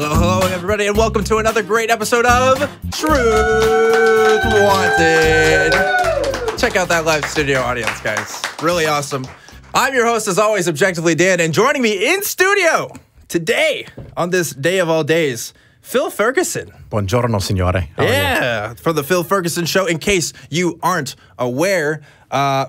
Hello, hello, everybody, and welcome to another great episode of Truth Wanted. Check out that live studio audience, guys. Really awesome. I'm your host, as always, Objectively Dan, and joining me in studio today, on this day of all days, Phil Ferguson. Buongiorno, signore. Yeah, for the Phil Ferguson Show. In case you aren't aware,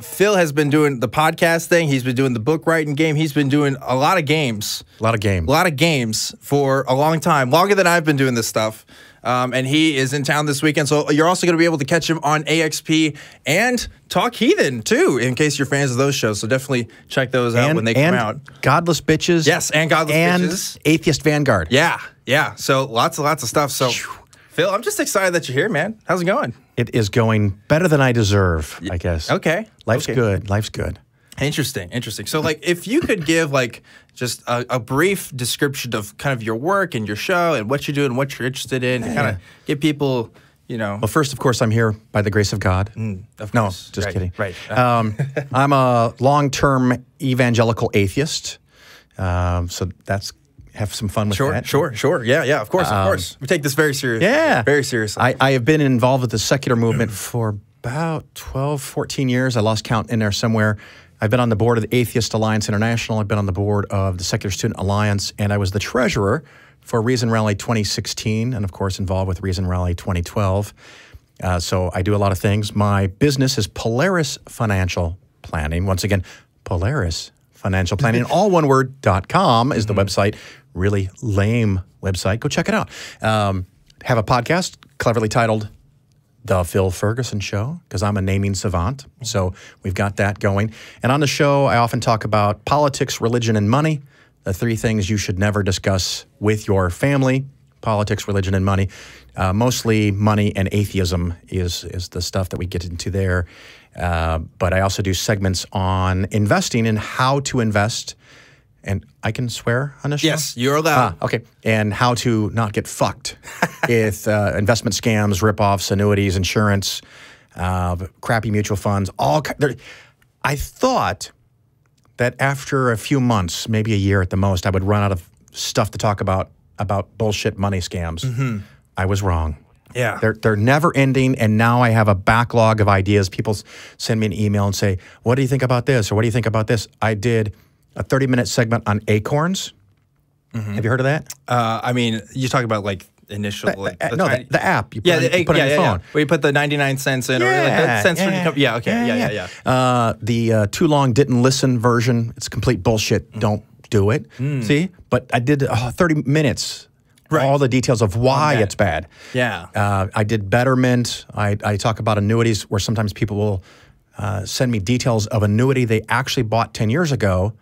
Phil has been doing the podcast thing. He's been doing the book writing game. He's been doing a lot of games. A lot of games For a long time, longer than I've been doing this stuff. And he is in town this weekend, so you're also going to be able to catch him on AXP and Talk Heathen, too, in case you're fans of those shows. So definitely check those out when they come out. Godless Bitches. Yes, and Godless Bitches. And Atheist Vanguard. Yeah. So lots of stuff. So, Phil, I'm just excited that you're here, man. How's it going? It is going better than I deserve, I guess. Okay. Life's good. Life's good. Interesting. So, like, if you could give, like, just a brief description of kind of your work and your show and what you do and what you're interested in, to kind of give people, you know. Well, first, of course, I'm here by the grace of God. Of no, course. just kidding. Right. I'm a long-term evangelical atheist, so that's have some fun with that. Sure. Yeah, of course. We take this very seriously. Yeah. Very seriously. I have been involved with the secular movement for about 12, 14 years. I lost count in there somewhere. I've been on the board of the Atheist Alliance International. I've been on the board of the Secular Student Alliance, and I was the treasurer for Reason Rally 2016, and of course involved with Reason Rally 2012. So I do a lot of things. My business is Polaris Financial Planning. Once again, Polaris Financial Planning, all one word, .com is the website. Really lame website. Go check it out. Have a podcast cleverly titled The Phil Ferguson Show, because I'm a naming savant. So we've got that going. And on the show, I often talk about politics, religion, and money, the three things you should never discuss with your family. Politics, religion, and money. Mostly money and atheism is the stuff that we get into there. But I also do segments on investing and how to invest. And I can swear on this show? Yes, you're allowed. Okay. And how to not get fucked with investment scams, ripoffs, annuities, insurance, crappy mutual funds. I thought that after a few months, maybe a year at the most, I would run out of stuff to talk about bullshit money scams. I was wrong. Yeah. They're never ending, and now I have a backlog of ideas. People send me an email and say, what do you think about this? Or what do you think about this? I did a 30-minute segment on acorns. Have you heard of that? I mean, you talk about, like, initial... the app you put on your phone. Yeah. Where you put the 99 cents in, or like cents for income. Yeah, okay. The too long didn't listen version, it's complete bullshit. Don't do it. See? But I did 30 minutes. Right. All the details of why it's bad. Yeah. I did betterment. I talk about annuities, where sometimes people will send me details of annuity they actually bought 10 years ago,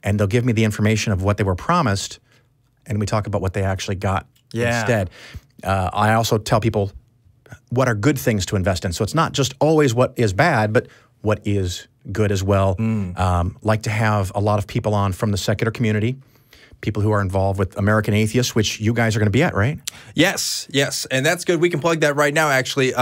and they'll give me the information of what they were promised, and we talk about what they actually got instead. I also tell people what are good things to invest in. So it's not just always what is bad, but what is good as well. Like to have a lot of people on from the secular community, people who are involved with American Atheists, which you guys are going to be at, right? Yes. And that's good. We can plug that right now, actually.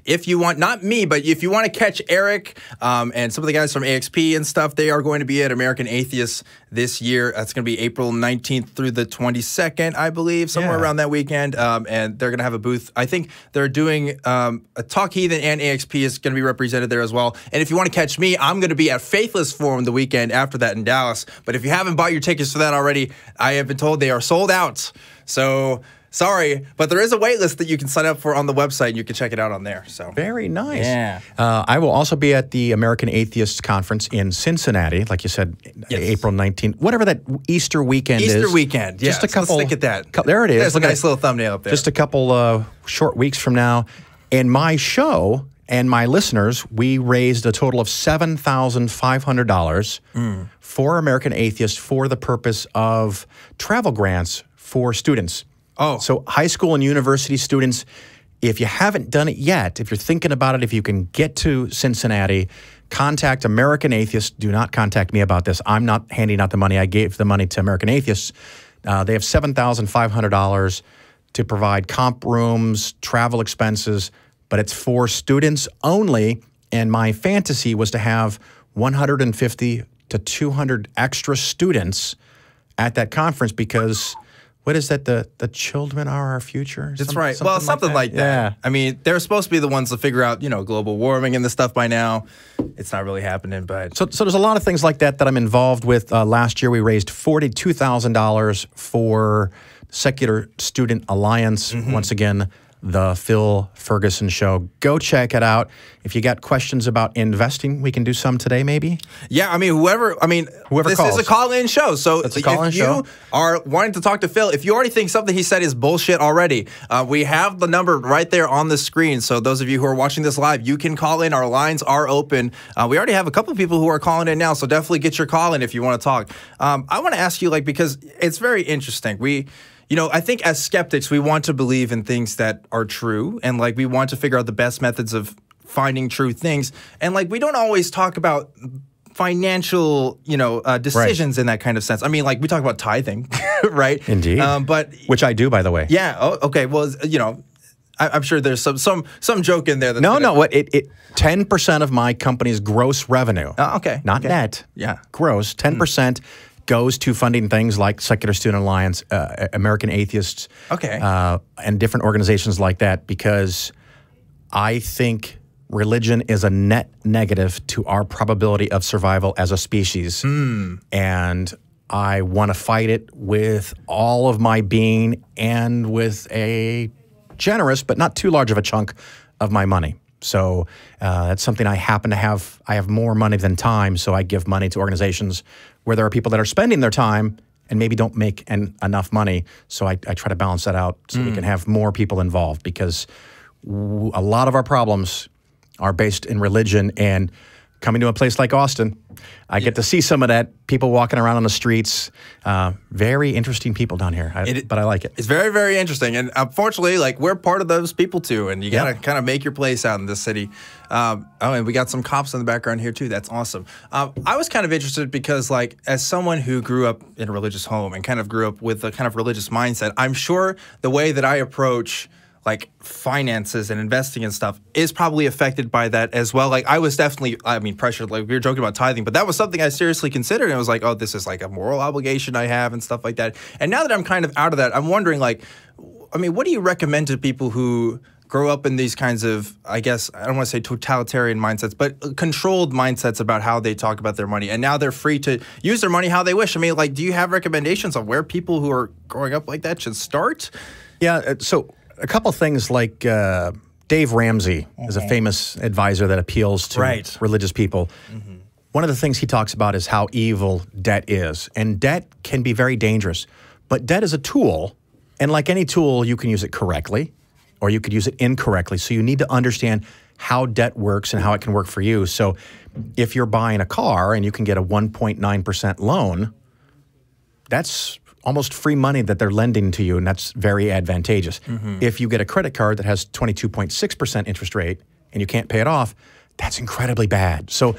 If you want, not me, but if you want to catch Eric and some of the guys from AXP and stuff, they are going to be at American Atheists this year. That's going to be April 19th through the 22nd, I believe, somewhere around that weekend. And they're going to have a booth. I think they're doing a Talk Heathen, and AXP is going to be represented there as well. And if you want to catch me, I'm going to be at Faithless Forum the weekend after that in Dallas. But if you haven't bought your tickets for that already, I have been told they are sold out. So sorry, but there is a wait list that you can sign up for on the website, and you can check it out on there. So very nice. Yeah. I will also be at the American Atheist Conference in Cincinnati, like you said, April 19th, whatever that Easter weekend is. Easter weekend, yeah. Just a couple. Let's look at that. There it is. There's a nice little thumbnail up there. Just a couple short weeks from now. And my show and my listeners, we raised a total of $7,500 for American Atheists for the purpose of travel grants for students. Oh. So high school and university students, if you haven't done it yet, if you're thinking about it, if you can get to Cincinnati, contact American Atheists. Do not contact me about this. I'm not handing out the money. I gave the money to American Atheists. They have $7,500 to provide comp rooms, travel expenses, but it's for students only. And my fantasy was to have 150 to 200 extra students at that conference, because what is that? The children are our future? That's right. Well, something like that. Yeah. I mean, they're supposed to be the ones to figure out, global warming and this stuff by now. It's not really happening, but... So there's a lot of things like that I'm involved with. Last year, we raised $42,000 for Secular Student Alliance. Once again, the Phil Ferguson Show. Go check it out. If you got questions about investing, we can do some today, maybe. Yeah, whoever this calls. is a call-in show. So It's a call-in show. You are wanting to talk to Phil, if you already think something he said is bullshit already, we have the number right there on the screen. So those of you who are watching this live, you can call in. Our lines are open. We already have a couple of people who are calling in now, so definitely get your call in if you want to talk. I want to ask you, because it's very interesting. I think as skeptics, we want to believe in things that are true, and we want to figure out the best methods of finding true things. And we don't always talk about financial, decisions in that kind of sense. We talk about tithing, right? Indeed. But which I do, by the way. Yeah. Oh, okay. Well, I'm sure there's some joke in there. No. What 10% of my company's gross revenue. Oh, okay. Not net. Yeah. Gross. 10%. Goes to funding things like Secular Student Alliance, American Atheists, and different organizations like that, because I think religion is a net negative to our probability of survival as a species. And I want to fight it with all of my being and with a generous but not too large of a chunk of my money. So that's something I happen to have. I have more money than time, so I give money to organizations where there are people that are spending their time and maybe don't make enough money. So I try to balance that out so we can have more people involved, because a lot of our problems are based in religion. And coming to a place like Austin, I get to see some of that, people walking around on the streets. Very interesting people down here, but I like it. It's very, very interesting. And unfortunately, we're part of those people too. And you got to kind of make your place out in this city. And we got some cops in the background here too. That's awesome. I was kind of interested because as someone who grew up in a religious home and kind of grew up with a kind of religious mindset, I'm sure the way that I approach finances and investing and stuff is probably affected by that as well. I was definitely, pressured. We were joking about tithing, but that was something I seriously considered. And it was oh, this is a moral obligation I have and stuff like that. And now that I'm kind of out of that, I'm wondering what do you recommend to people who grow up in these kinds of, I guess, I don't want to say totalitarian mindsets, but controlled mindsets about how they talk about their money. And now they're free to use their money how they wish. Do you have recommendations on where people who are growing up like that should start? Yeah, so a couple things Dave Ramsey is a famous advisor that appeals to religious people. One of the things he talks about is how evil debt is. And debt can be very dangerous. But debt is a tool. And like any tool, you can use it correctly or you could use it incorrectly. So you need to understand how debt works and how it can work for you. So if you're buying a car and you can get a 1.9% loan, that's almost free money that they're lending to you, and that's very advantageous. If you get a credit card that has 22.6% interest rate and you can't pay it off, that's incredibly bad. So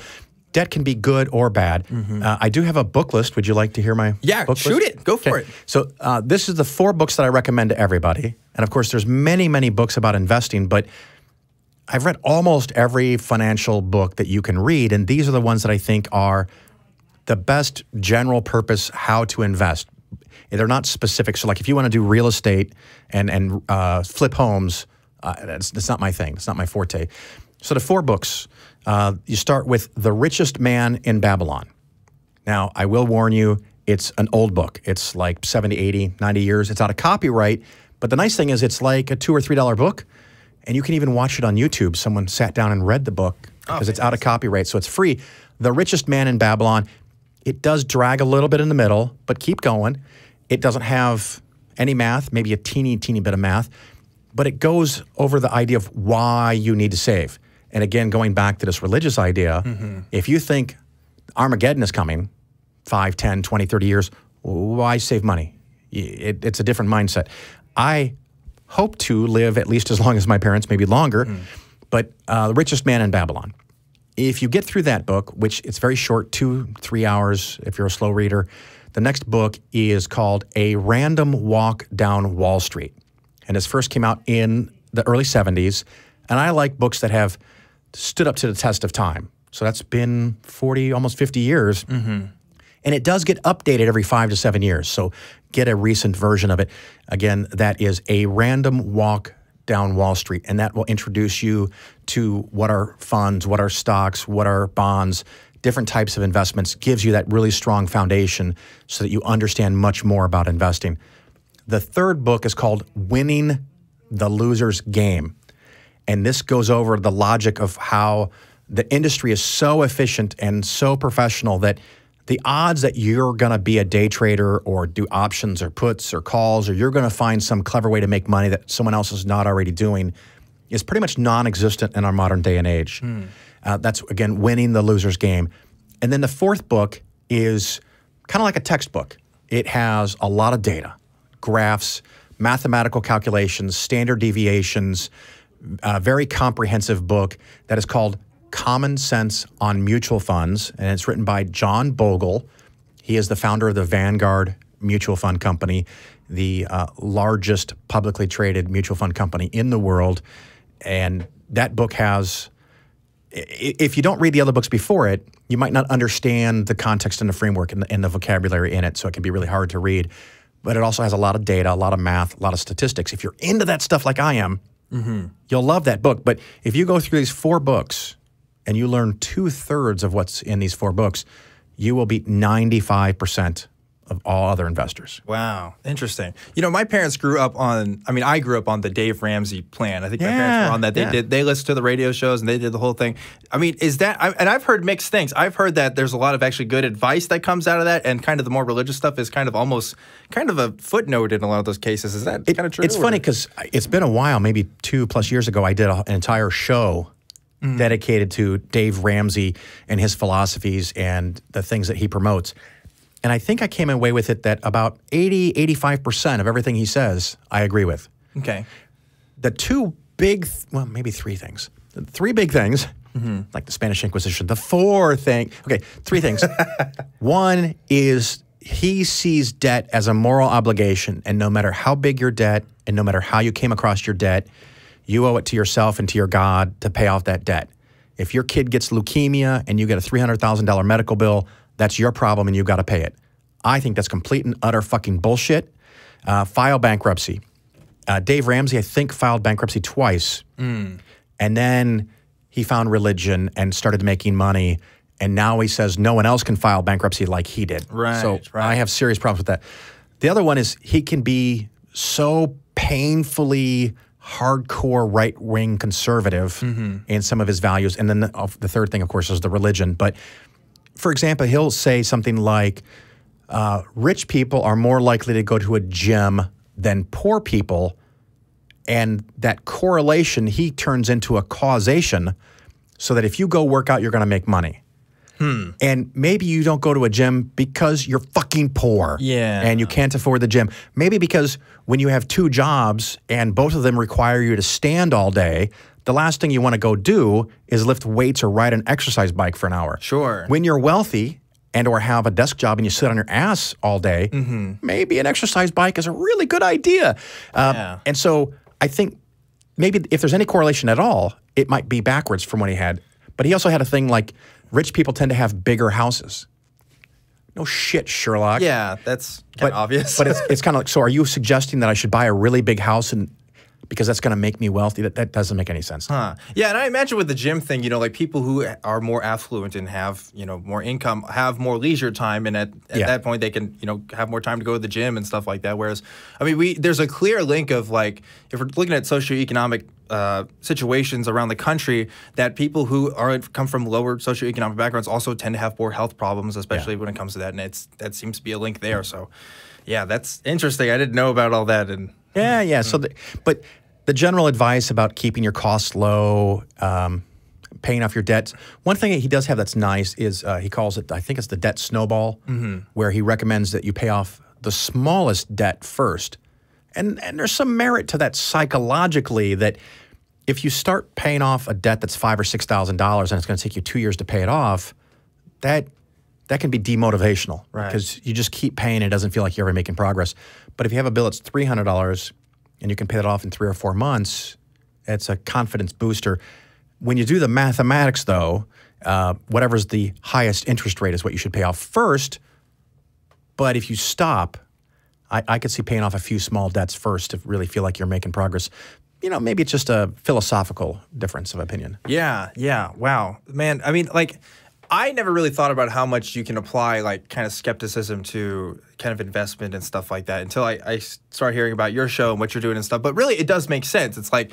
debt can be good or bad. I do have a book list. Would you like to hear my book list? Shoot it. Go for it. So this is the 4 books that I recommend to everybody. And of course, there's many, many books about investing, but I've read almost every financial book that you can read, and these are the ones that I think are the best general purpose how to invest. They're not specific. So if you want to do real estate and flip homes, that's not my thing. It's not my forte. So the 4 books, you start with The Richest Man in Babylon. Now, I will warn you, it's an old book. It's 70, 80, 90 years. It's out of copyright. But the nice thing is it's a $2 or $3 book, and you can even watch it on YouTube. Someone sat down and read the book because it's out of copyright, so it's free. The Richest Man in Babylon. It does drag a little bit in the middle, but keep going. It doesn't have any math, maybe a teeny bit of math, but it goes over the idea of why you need to save. And again, going back to this religious idea, if you think Armageddon is coming 5, 10, 20, 30 years, why save money? It's a different mindset. I hope to live at least as long as my parents, maybe longer, but The Richest Man in Babylon. If you get through that book, which it's very short, 2-3 hours if you're a slow reader, the next book is called A Random Walk Down Wall Street. And this first came out in the early 70s. And I like books that have stood up to the test of time. So that's been 40, almost 50 years. And it does get updated every 5 to 7 years. So get a recent version of it. Again, that is A Random Walk Down Wall Street. And that will introduce you to what are funds, what are stocks, what are bonds, different types of investments, gives you that really strong foundation so that you understand much more about investing. The third book is called Winning the Loser's Game. And this goes over the logic of how the industry is so efficient and so professional that the odds that you're going to be a day trader or do options or puts or calls, or you're going to find some clever way to make money that someone else is not already doing, is pretty much non-existent in our modern day and age. That's, again, Winning the Loser's Game. And then the fourth book is kind of like a textbook. It has a lot of data, graphs, mathematical calculations, standard deviations, a very comprehensive book that is called Common Sense on Mutual Funds, and it's written by John Bogle. He is the founder of the Vanguard Mutual Fund Company, the largest publicly traded mutual fund company in the world. And that book has, if you don't read the other books before it, you might not understand the context and the framework and the vocabulary in it, so it can be really hard to read. But it also has a lot of data, a lot of math, a lot of statistics. If you're into that stuff like I am, you'll love that book. But if you go through these 4 books and you learn 2/3 of what's in these 4 books, you will beat 95% of all other investors. Wow, interesting. You know, my parents grew up on, I mean, I grew up on the Dave Ramsey plan. I think my parents were on that. They listened to the radio shows and they did the whole thing. I mean, is that, and I've heard mixed things. I've heard that there's a lot of actually good advice that comes out of that, and kind of the more religious stuff is kind of almost kind of a footnote in a lot of those cases. Is that kind of true? It's funny because it's been a while, maybe 2+ years ago, I did an entire show dedicated to Dave Ramsey and his philosophies and the things that he promotes. And I think I came away with it that about 85% of everything he says, I agree with. Okay. The 2 big, well, maybe 3 things. The 3 big things, like the Spanish Inquisition. The 4 thing, okay, 3 things. One is he sees debt as a moral obligation, and no matter how big your debt and no matter how you came across your debt, you owe it to yourself and to your God to pay off that debt. If your kid gets leukemia and you get a $300,000 medical bill, that's your problem and you've got to pay it. I think that's complete and utter fucking bullshit. File bankruptcy. Dave Ramsey, I think, filed bankruptcy twice. And then he found religion and started making money. And now he says no one else can file bankruptcy like he did. So I have serious problems with that. The other one is he can be so painfully hardcore right-wing conservative in some of his values. And then the third thing, of course, is the religion. But for example, he'll say something like, rich people are more likely to go to a gym than poor people. And that correlation he turns into a causation so that if you go work out, you're going to make money. And maybe you don't go to a gym because you're fucking poor. And you can't afford the gym. Maybe because when you have 2 jobs and both of them require you to stand all day, the last thing you want to go do is lift weights or ride an exercise bike for an hour. When you're wealthy and or have a desk job and you sit on your ass all day, maybe an exercise bike is a really good idea. And so I think maybe if there's any correlation at all, it might be backwards from what he had. But he also had a thing like rich people tend to have bigger houses. No shit, Sherlock. Yeah, that's kind of obvious. But it's kind of like, so are you suggesting that I should buy a really big house and because that's going to make me wealthy? That doesn't make any sense. Yeah, and I imagine with the gym thing, you know, like people who are more affluent and have, you know, more income, have more leisure time, and at that point they can, you know, have more time to go to the gym and stuff like that. Whereas, I mean, there's a clear link of like, if we're looking at socioeconomic situations around the country, that people who come from lower socioeconomic backgrounds also tend to have more health problems, especially when it comes to that, and that seems to be a link there. So, yeah, that's interesting. I didn't know about all that. And So, but the general advice about keeping your costs low, paying off your debts. One thing he does have that's nice is he calls it, I think it's the Debt Snowball, where he recommends that you pay off the smallest debt first. And there's some merit to that psychologically, that if you start paying off a debt that's $5,000 or $6,000 and it's going to take you 2 years to pay it off, that can be demotivational because you just keep paying. It doesn't feel like you're ever making progress. But if you have a bill that's $300 and you can pay that off in 3 or 4 months, it's a confidence booster. When you do the mathematics, though, whatever's the highest interest rate is what you should pay off first. But if you stop, I could see paying off a few small debts first to really feel like you're making progress. You know, maybe it's just a philosophical difference of opinion. Yeah, yeah. Wow. Man, I mean, like, I never really thought about how much you can apply, like, kind of skepticism to kind of investment and stuff like that until I started hearing about your show and what you're doing and stuff. But really, it does make sense. It's like,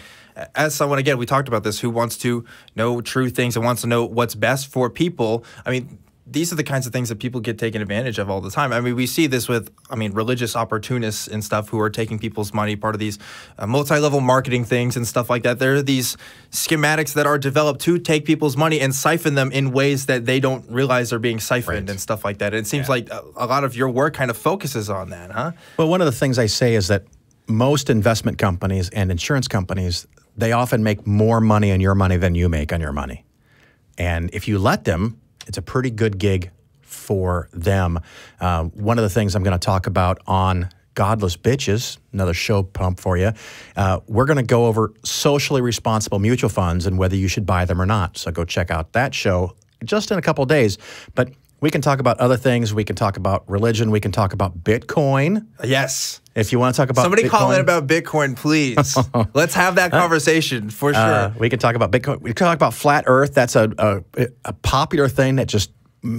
as someone, again, we talked about this, who wants to know true things and wants to know what's best for people. I mean, these are the kinds of things that people get taken advantage of all the time. I mean, we see this with, I mean, religious opportunists and stuff who are taking people's money, part of these multi-level marketing things and stuff like that. There are these schematics that are developed to take people's money and siphon them in ways that they don't realize are being siphoned and stuff like that. And it seems like a lot of your work kind of focuses on that, huh? Well, one of the things I say is that most investment companies and insurance companies, they often make more money on your money than you make on your money. And if you let them, it's a pretty good gig for them. One of the things I'm going to talk about on Godless Bitches, another show pump for you, we're going to go over socially responsible mutual funds and whether you should buy them or not. So go check out that show just in a couple of days. But we can talk about other things. We can talk about religion. We can talk about Bitcoin. Yes. If you want to talk about Somebody Bitcoin. call in about Bitcoin, please. Let's have that conversation for sure. We can talk about Bitcoin. We can talk about flat Earth. That's a popular thing that just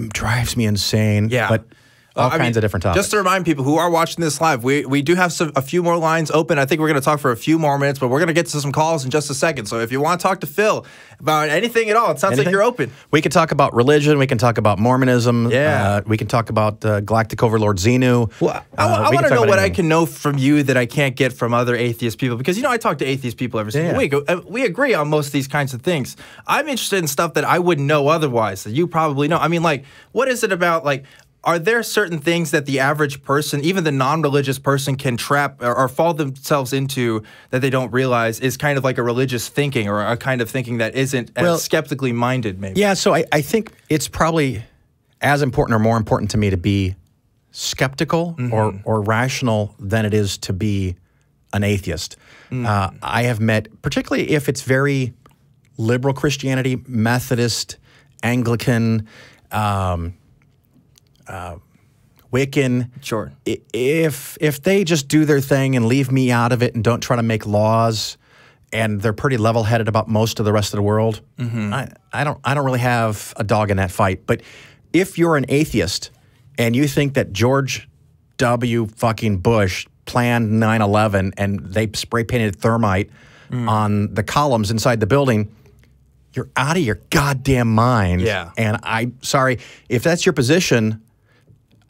drives me insane. Yeah. But all kinds of different topics. Just to remind people who are watching this live, we do have a few more lines open. I think we're going to talk for a few more minutes, but we're going to get to some calls in just a second. So if you want to talk to Phil about anything at all, it sounds like you're open. We can talk about religion. We can talk about Mormonism. Yeah. We can talk about Galactic Overlord Xenu. Well, I want to know what I can know from you that I can't get from other atheist people. Because, you know, I talk to atheist people every single week. We agree on most of these kinds of things. I'm interested in stuff that I wouldn't know otherwise, that you probably know. I mean, like, what is it about, like, are there certain things that the average person, even the non-religious person, can trap or fall themselves into that they don't realize is kind of like a religious thinking or a kind of thinking that isn't as skeptically minded, maybe? Yeah, so I think it's probably as important or more important to me to be skeptical or rational than it is to be an atheist. I have met, particularly if it's very liberal Christianity, Methodist, Anglican, Wiccan. Sure. If they just do their thing and leave me out of it and don't try to make laws, and they're pretty level-headed about most of the rest of the world, I don't really have a dog in that fight. But if you're an atheist and you think that George W. fucking Bush planned 9/11 and they spray painted thermite on the columns inside the building, you're out of your goddamn mind. Yeah. And I'm sorry if that's your position.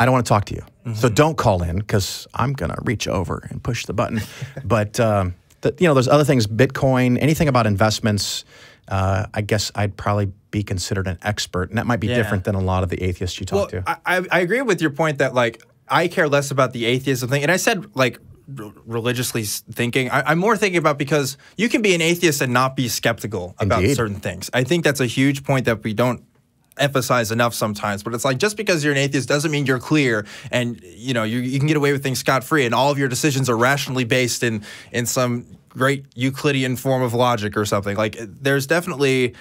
I don't want to talk to you. So don't call in because I'm going to reach over and push the button. But, you know, there's other things, Bitcoin, anything about investments, I guess I'd probably be considered an expert. And that might be different than a lot of the atheists you talk to. I agree with your point that, like, I care less about the atheism thing. And I said, like, religiously thinking. I'm more thinking about because you can be an atheist and not be skeptical about certain things. I think that's a huge point that we don't emphasize enough sometimes, but it's like just because you're an atheist doesn't mean you're clear and you know you can get away with things scot-free and all of your decisions are rationally based in some great Euclidean form of logic or something. Like there's definitely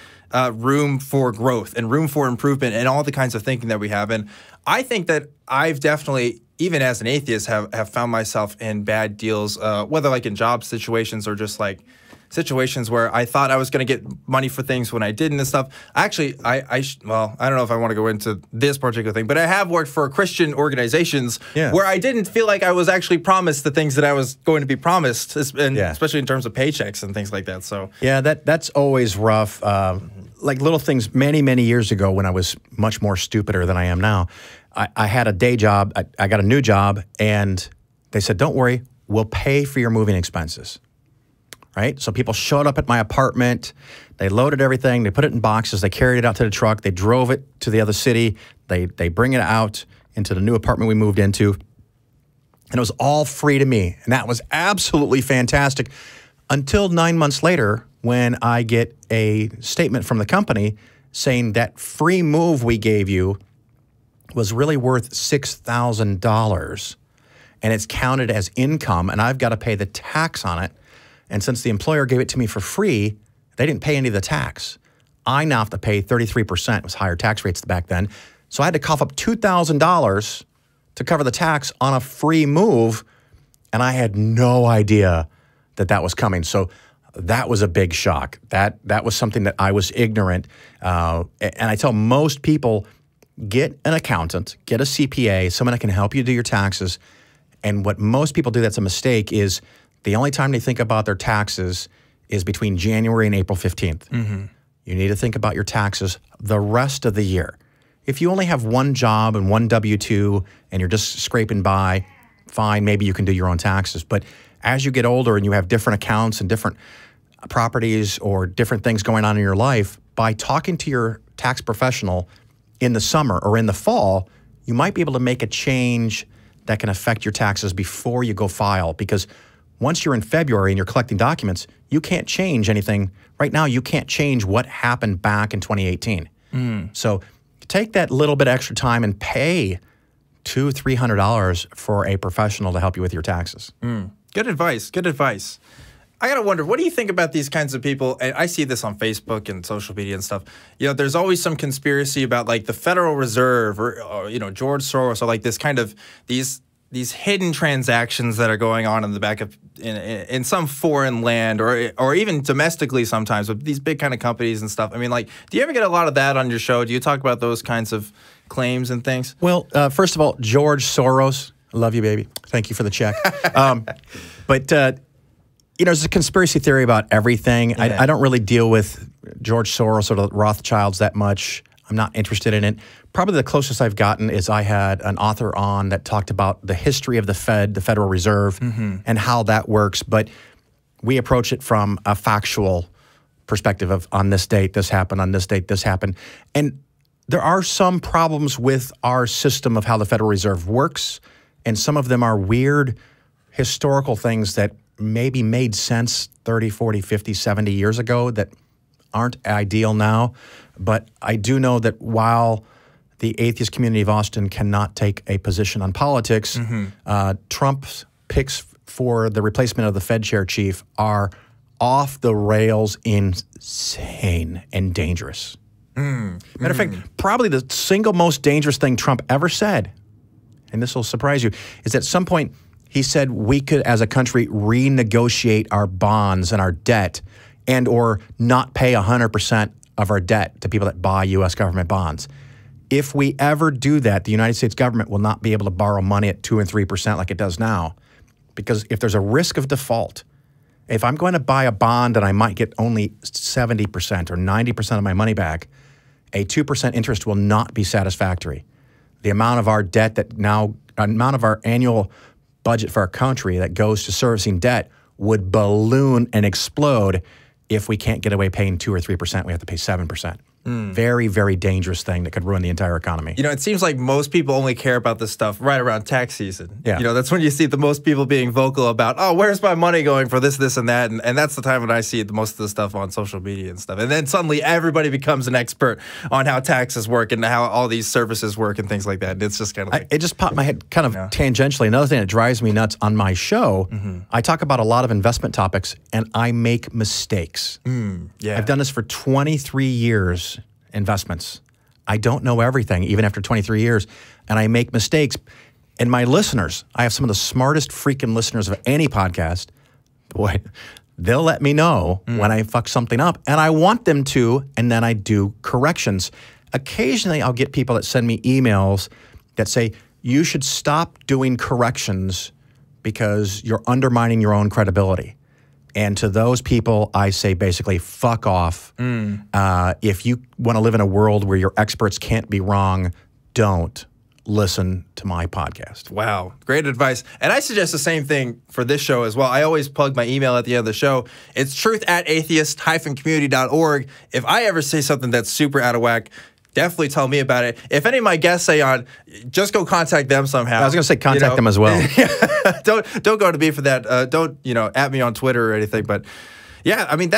room for growth and room for improvement and all the kinds of thinking that we have. And I think that I've definitely, even as an atheist, have found myself in bad deals, whether like in job situations or just like situations where I thought I was going to get money for things when I didn't and stuff. Actually, well, I don't know if I want to go into this particular thing, but I have worked for Christian organizations where I didn't feel like I was actually promised the things that I was going to be promised, and especially in terms of paychecks and things like that. So yeah, that's always rough. Like little things many, many years ago when I was much more stupider than I am now, I had a day job. I got a new job, and they said, don't worry, we'll pay for your moving expenses. Right? So people showed up at my apartment, they loaded everything, they put it in boxes, they carried it out to the truck, they drove it to the other city, they bring it out into the new apartment we moved into, and it was all free to me. And that was absolutely fantastic until 9 months later when I get a statement from the company saying that free move we gave you was really worth $6,000 and it's counted as income and I've got to pay the tax on it. And since the employer gave it to me for free, they didn't pay any of the tax. I now have to pay 33%. It was higher tax rates back then. So I had to cough up $2,000 to cover the tax on a free move, and I had no idea that that was coming. So that was a big shock. That was something that I was ignorant. And I tell most people, get an accountant, get a CPA, someone that can help you do your taxes. And what most people do that's a mistake is the only time they think about their taxes is between January and April 15th. Mm-hmm. You need to think about your taxes the rest of the year. If you only have one job and one W-2 and you're just scraping by, fine, maybe you can do your own taxes. But as you get older and you have different accounts and different properties or different things going on in your life, by talking to your tax professional in the summer or in the fall, you might be able to make a change that can affect your taxes before you go file. Because once you're in February and you're collecting documents, you can't change anything. Right now, you can't change what happened back in 2018. So take that little bit extra time and pay $200, $300 for a professional to help you with your taxes. Good advice. Good advice. I gotta wonder, what do you think about these kinds of people? And I see this on Facebook and social media and stuff. You know, there's always some conspiracy about like the Federal Reserve or you know, George Soros, or like this kind of these hidden transactions that are going on in the back of in some foreign land or even domestically sometimes with these big kind of companies and stuff. I mean, like, do you ever get a lot of that on your show? Do you talk about those kinds of claims and things? Well, first of all, George Soros, I love you, baby. Thank you for the check. You know, there's a conspiracy theory about everything. Yeah. I don't really deal with George Soros or the Rothschilds that much. I'm not interested in it. Probably the closest I've gotten is I had an author on that talked about the history of the Fed, the Federal Reserve, and how that works. But we approach it from a factual perspective of on this date, this happened, on this date, this happened. And there are some problems with our system of how the Federal Reserve works, and some of them are weird historical things that maybe made sense 30, 40, 50, 70 years ago that aren't ideal now. But I do know that while the Atheist Community of Austin cannot take a position on politics, Trump's picks for the replacement of the Fed chair chief are off the rails, insane, and dangerous. Matter of fact, probably the single most dangerous thing Trump ever said, and this will surprise you, is at some point he said we could, as a country, renegotiate our bonds and our debt and or not pay 100% of our debt to people that buy U.S. government bonds. If we ever do that, the United States government will not be able to borrow money at 2 and 3% like it does now. Because if there's a risk of default, if I'm going to buy a bond and I might get only 70% or 90% of my money back, a 2% interest will not be satisfactory. The amount of our debt amount of our annual budget for our country that goes to servicing debt would balloon and explode if we can't get away paying 2 or 3%. We have to pay 7%. Very, very dangerous thing that could ruin the entire economy. You know, it seems like most people only care about this stuff right around tax season. Yeah. You know, that's when you see the most people being vocal about, oh, where's my money going for this, this, and that. And that's the time when I see the most of the stuff on social media and stuff. And then suddenly everybody becomes an expert on how taxes work and how all these services work and things like that. And it's just kind of like... it just popped my head kind of tangentially. Another thing that drives me nuts on my show, I talk about a lot of investment topics and I make mistakes. I've done this for 23 years. Investments. I don't know everything, even after 23 years, and I make mistakes. And my listeners, I have some of the smartest freaking listeners of any podcast. Boy, they'll let me know when I fuck something up, and I want them to, and then I do corrections. Occasionally, I'll get people that send me emails that say, you should stop doing corrections because you're undermining your own credibility. And to those people, I say basically, fuck off. If you want to live in a world where your experts can't be wrong, don't listen to my podcast. Wow. Great advice. And I suggest the same thing for this show as well. I always plug my email at the end of the show. It's truth@atheist-community.org. If I ever say something that's super out of whack, definitely tell me about it. If any of my guests say on, just go contact them somehow. I was going to say contact them as well. Don't go to me for that. Don't, at me on Twitter or anything. But yeah, I mean,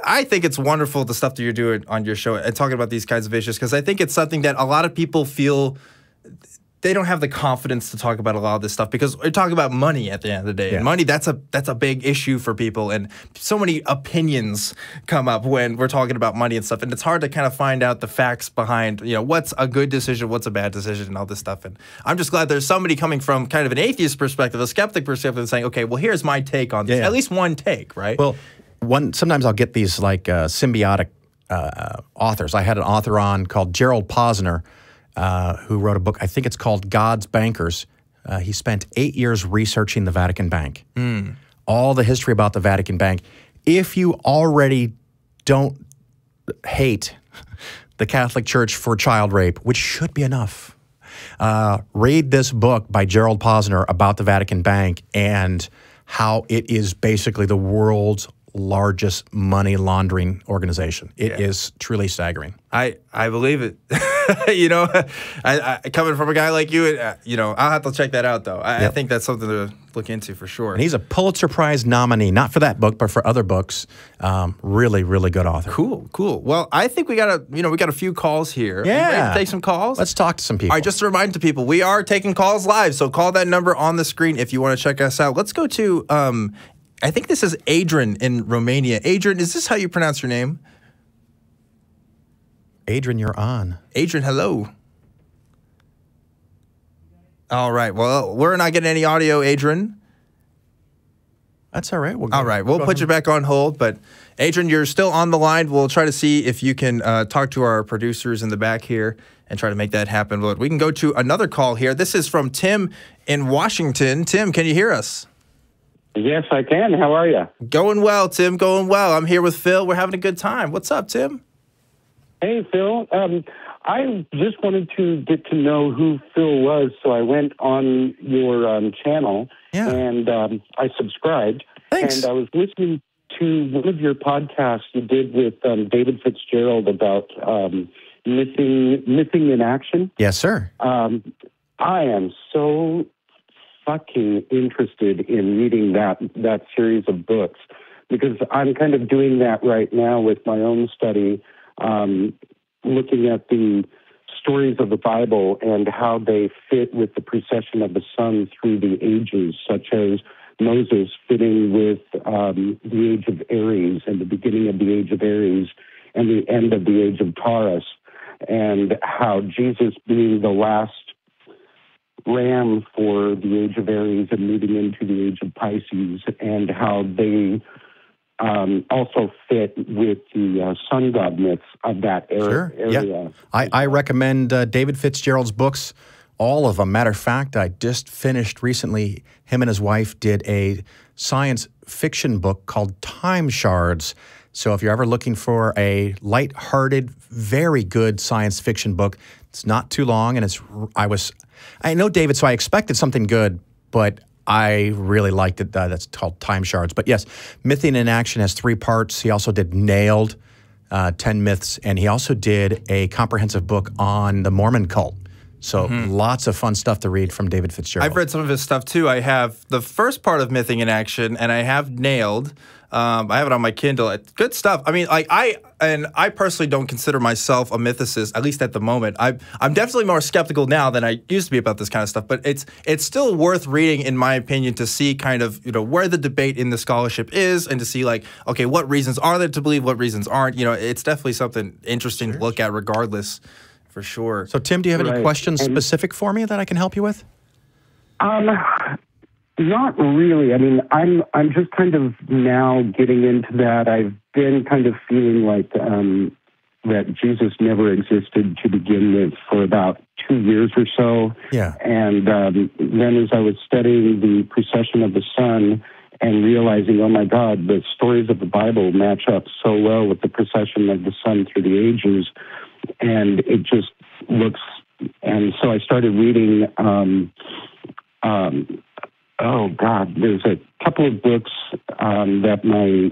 I think it's wonderful the stuff that you're doing on your show and talking about these kinds of issues, because I think it's something that a lot of people feel they don't have the confidence to talk about a lot of this stuff because we're talking about money at the end of the day. Yeah. And money, that's a big issue for people. And so many opinions come up when we're talking about money and stuff. And it's hard to kind of find out the facts behind, what's a good decision, what's a bad decision, and all this stuff. And I'm just glad there's somebody coming from kind of an atheist perspective, a skeptic perspective, and saying, okay, well, here's my take on this. Yeah. At least one take, right? Well, sometimes I'll get these like symbiotic authors. I had an author on called Gerald Posner, who wrote a book, I think it's called God's Bankers. He spent 8 years researching the Vatican Bank, all the history about the Vatican Bank. If you already don't hate the Catholic Church for child rape, which should be enough, read this book by Gerald Posner about the Vatican Bank and how it is basically the world's largest money laundering organization. It is truly staggering. I believe it. I coming from a guy like you, I'll have to check that out though. I think that's something to look into for sure. And he's a Pulitzer Prize nominee, not for that book, but for other books. Really, really good author. Cool. Well, I think we got a few calls here. Yeah. Are you ready to take some calls? Let's talk to some people. All right, just a reminder to people, we are taking calls live, so call that number on the screen if you want to check us out. Let's go to, I think this is Adrian in Romania. Adrian, is this how you pronounce your name? Adrian, you're on. Adrian, hello. All right. Well, we're not getting any audio, Adrian. That's all right. All right. We'll put you back on hold. But, Adrian, you're still on the line. We'll try to see if you can talk to our producers in the back here and try to make that happen. But we can go to another call here. This is from Tim in Washington. Tim, can you hear us? Yes, I can. How are you? Going well, Tim. Going well. I'm here with Phil. We're having a good time. What's up, Tim? Hey, Phil. I just wanted to get to know who Phil was, so I went on your channel and I subscribed. Thanks. And I was listening to one of your podcasts you did with David Fitzgerald about missing in action. Yes, sir. I am so fucking interested in reading that series of books because I'm kind of doing that right now with my own study, looking at the stories of the Bible and how they fit with the precession of the sun through the ages, such as Moses fitting with the age of Aries and the beginning of the age of Aries and the end of the age of Taurus, and how Jesus being the last ram for the age of Aries and moving into the age of Pisces, and how they also fit with the sun god myths of that area. Yeah. I recommend David Fitzgerald's books, all of them. Matter of fact, I just finished recently, him and his wife did a science fiction book called Time Shards. So if you're ever looking for a light-hearted, very good science fiction book, it's not too long, and I know David, so I expected something good, but I really liked it. That's called Time Shards. But yes, Mything in Action has 3 parts. He also did Nailed, 10 Myths, and he also did a comprehensive book on the Mormon cult. So lots of fun stuff to read from David Fitzgerald. I've read some of his stuff too. I have the first part of Mything in Action, and I have Nailed. I have it on my Kindle. It's good stuff. I mean, like I personally don't consider myself a mythicist, at least at the moment. I'm definitely more skeptical now than I used to be about this kind of stuff. But it's still worth reading, in my opinion, to see kind of where the debate in the scholarship is, and to see like, okay, what reasons are there to believe, what reasons aren't. It's definitely something interesting to look at, regardless, for sure. So, Tim, do you have any questions specific for me that I can help you with? Not really. I mean, I'm just kind of now getting into that. I've been kind of feeling like that Jesus never existed to begin with for about 2 years or so. Yeah. And then as I was studying the precession of the sun and realizing, oh my God, the stories of the Bible match up so well with the precession of the sun through the ages, and it just looks. And so I started reading. Oh, God, there's a couple of books that my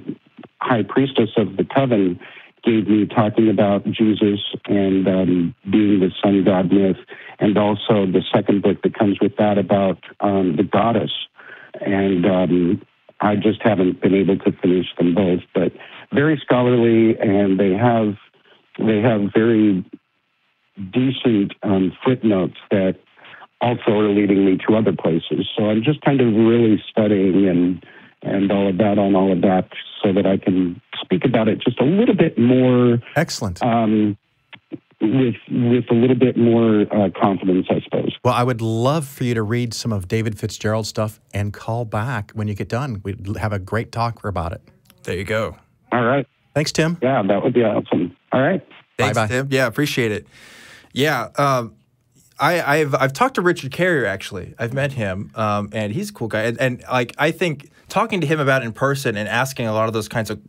high priestess of the coven gave me talking about Jesus and being the sun god myth, and also the second book that comes with that about the goddess. And I just haven't been able to finish them both, but very scholarly, and they have very decent footnotes that also are leading me to other places. So I'm just kind of really studying and all of that on all of that so that I can speak about it just a little bit more. Excellent. With a little bit more confidence, I suppose. Well, I would love for you to read some of David Fitzgerald's stuff and call back when you get done. We'd have a great talk about it. There you go. All right. Thanks, Tim. Yeah, that would be awesome. All right. Thanks, Bye-bye. Tim. Yeah, appreciate it. Yeah, I've talked to Richard Carrier, actually. I've met him, and he's a cool guy. And like, I think talking to him about it in person and asking a lot of those kinds of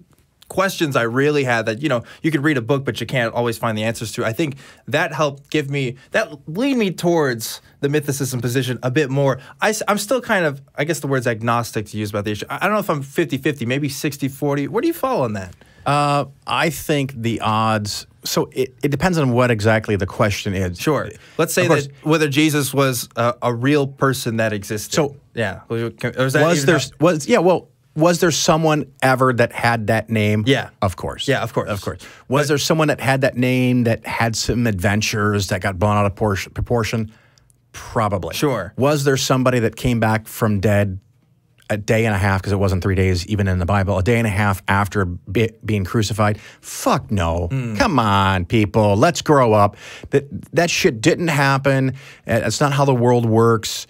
questions I really had that, you know, you could read a book, but you can't always find the answers to. I think that helped lead me towards the mythicism position a bit more. I'm still kind of, I guess the word's agnostic to use about the issue. I don't know if I'm 50-50, maybe 60-40. Where do you fall on that? I think the odds, so it depends on what exactly the question is. Sure. Let's say that whether Jesus was a real person that existed. So, yeah. Was there someone ever that had that name? Yeah. Of course. Yeah, of course. Of course. Was there someone that had that name that had some adventures that got blown out of proportion? Probably. Sure. Was there somebody that came back from dead a day and a half, because it wasn't 3 days even in the Bible, a day and a half after being crucified? Fuck no. Come on, people. Let's grow up. That shit didn't happen. It's not how the world works.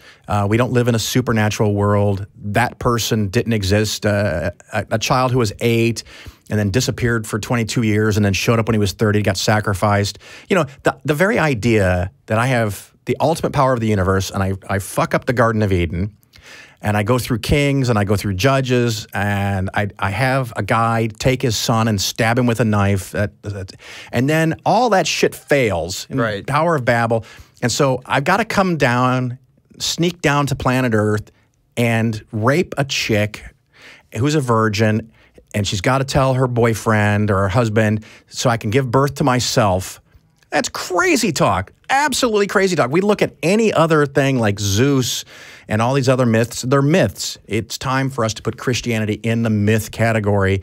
We don't live in a supernatural world. That person didn't exist. A child who was 8 and then disappeared for 22 years and then showed up when he was 30, got sacrificed. You know, the very idea that I have the ultimate power of the universe and I fuck up the Garden of Eden, and I go through Kings and I go through Judges, and I have a guy take his son and stab him with a knife. And then all that shit fails in the Tower of Babel. And so I've got to come down, sneak down to planet Earth and rape a chick who's a virgin, and she's got to tell her boyfriend or her husband so I can give birth to myself. That's crazy talk. Absolutely crazy talk. We look at any other thing like Zeus and all these other myths. They're myths. It's time for us to put Christianity in the myth category.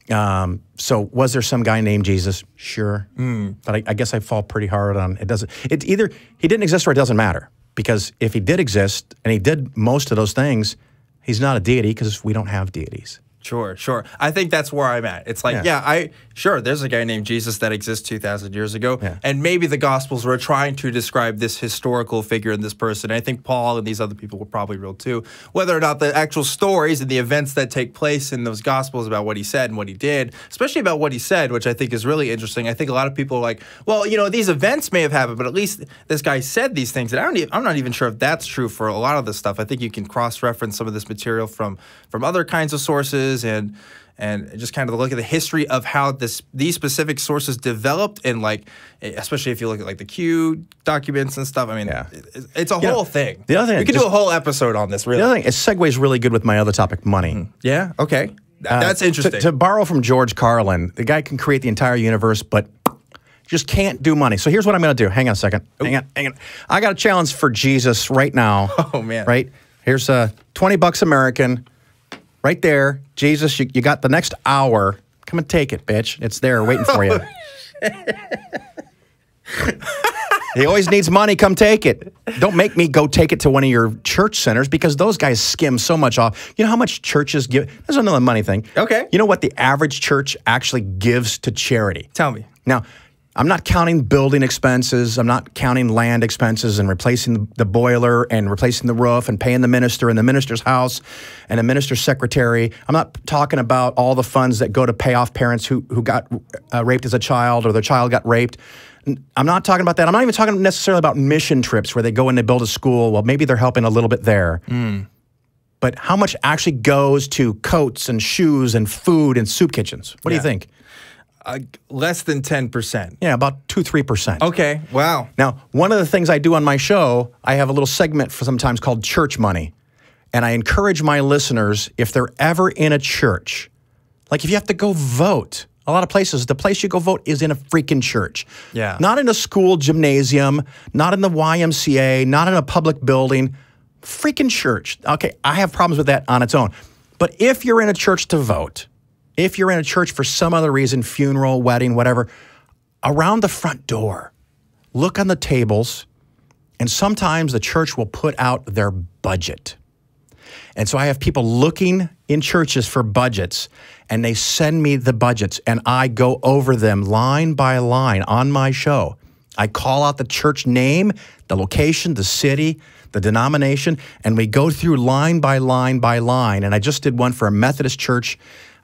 So was there some guy named Jesus? Sure. But I guess I fall pretty hard on it. It's either he didn't exist or it doesn't matter. Because if he did exist and he did most of those things, he's not a deity because we don't have deities. Sure, sure. I think that's where I'm at. It's like, sure, there's a guy named Jesus that exists 2,000 years ago, and maybe the Gospels were trying to describe this historical figure in this person. And I think Paul and these other people were probably real too. Whether or not the actual stories and the events that take place in those Gospels about what he said and what he did, especially about what he said, which I think is really interesting. I think a lot of people are like, well, you know, these events may have happened, but at least this guy said these things. And I'm not even sure if that's true for a lot of this stuff. I think you can cross-reference some of this material from other kinds of sources and just kind of look at the history of how these specific sources developed, and like, especially if you look at like the Q documents and stuff. I mean, it's a whole thing. The other thing, we could do a whole episode on this. Really, the other thing, it segues really good with my other topic, money. Yeah. Okay. That's interesting. To borrow from George Carlin, the guy can create the entire universe, but just can't do money. So here's what I'm going to do. Hang on a second. Hang on. I got a challenge for Jesus right now. Oh man. Right. Here's $20 American. Right there, Jesus, you got the next hour. Come and take it, bitch. It's there waiting for you. He always needs money. Come take it. Don't make me go take it to one of your church centers, because those guys skim so much off. You know how much churches give? There's another money thing. Okay. You know what the average church actually gives to charity? Tell me. Now, I'm not counting building expenses. I'm not counting land expenses and replacing the boiler and replacing the roof and paying the minister and the minister's house and the minister's secretary. I'm not talking about all the funds that go to pay off parents who got raped as a child or their child got raped. I'm not talking about that. I'm not even talking necessarily about mission trips where they go in to build a school. Well, maybe they're helping a little bit there. But how much actually goes to coats and shoes and food and soup kitchens? What do you think? Less than 10%. Yeah, about 2-3%. Okay, wow. Now, one of the things I do on my show, I have a little segment for sometimes called Church Money. And I encourage my listeners, if they're ever in a church, like if you have to go vote, a lot of places, the place you go vote is in a freaking church. Yeah. Not in a school gymnasium, not in the YMCA, not in a public building, freaking church. Okay, I have problems with that on its own. But if you're in a church to vote, if you're in a church for some other reason, funeral, wedding, whatever, around the front door, look on the tables And sometimes the church will put out their budget. And so I have people looking in churches for budgets, and they send me the budgets, and I go over them line by line on my show. I call out the church name, the location, the city, the denomination, and we go through line by line by line. And I just did one for a Methodist church.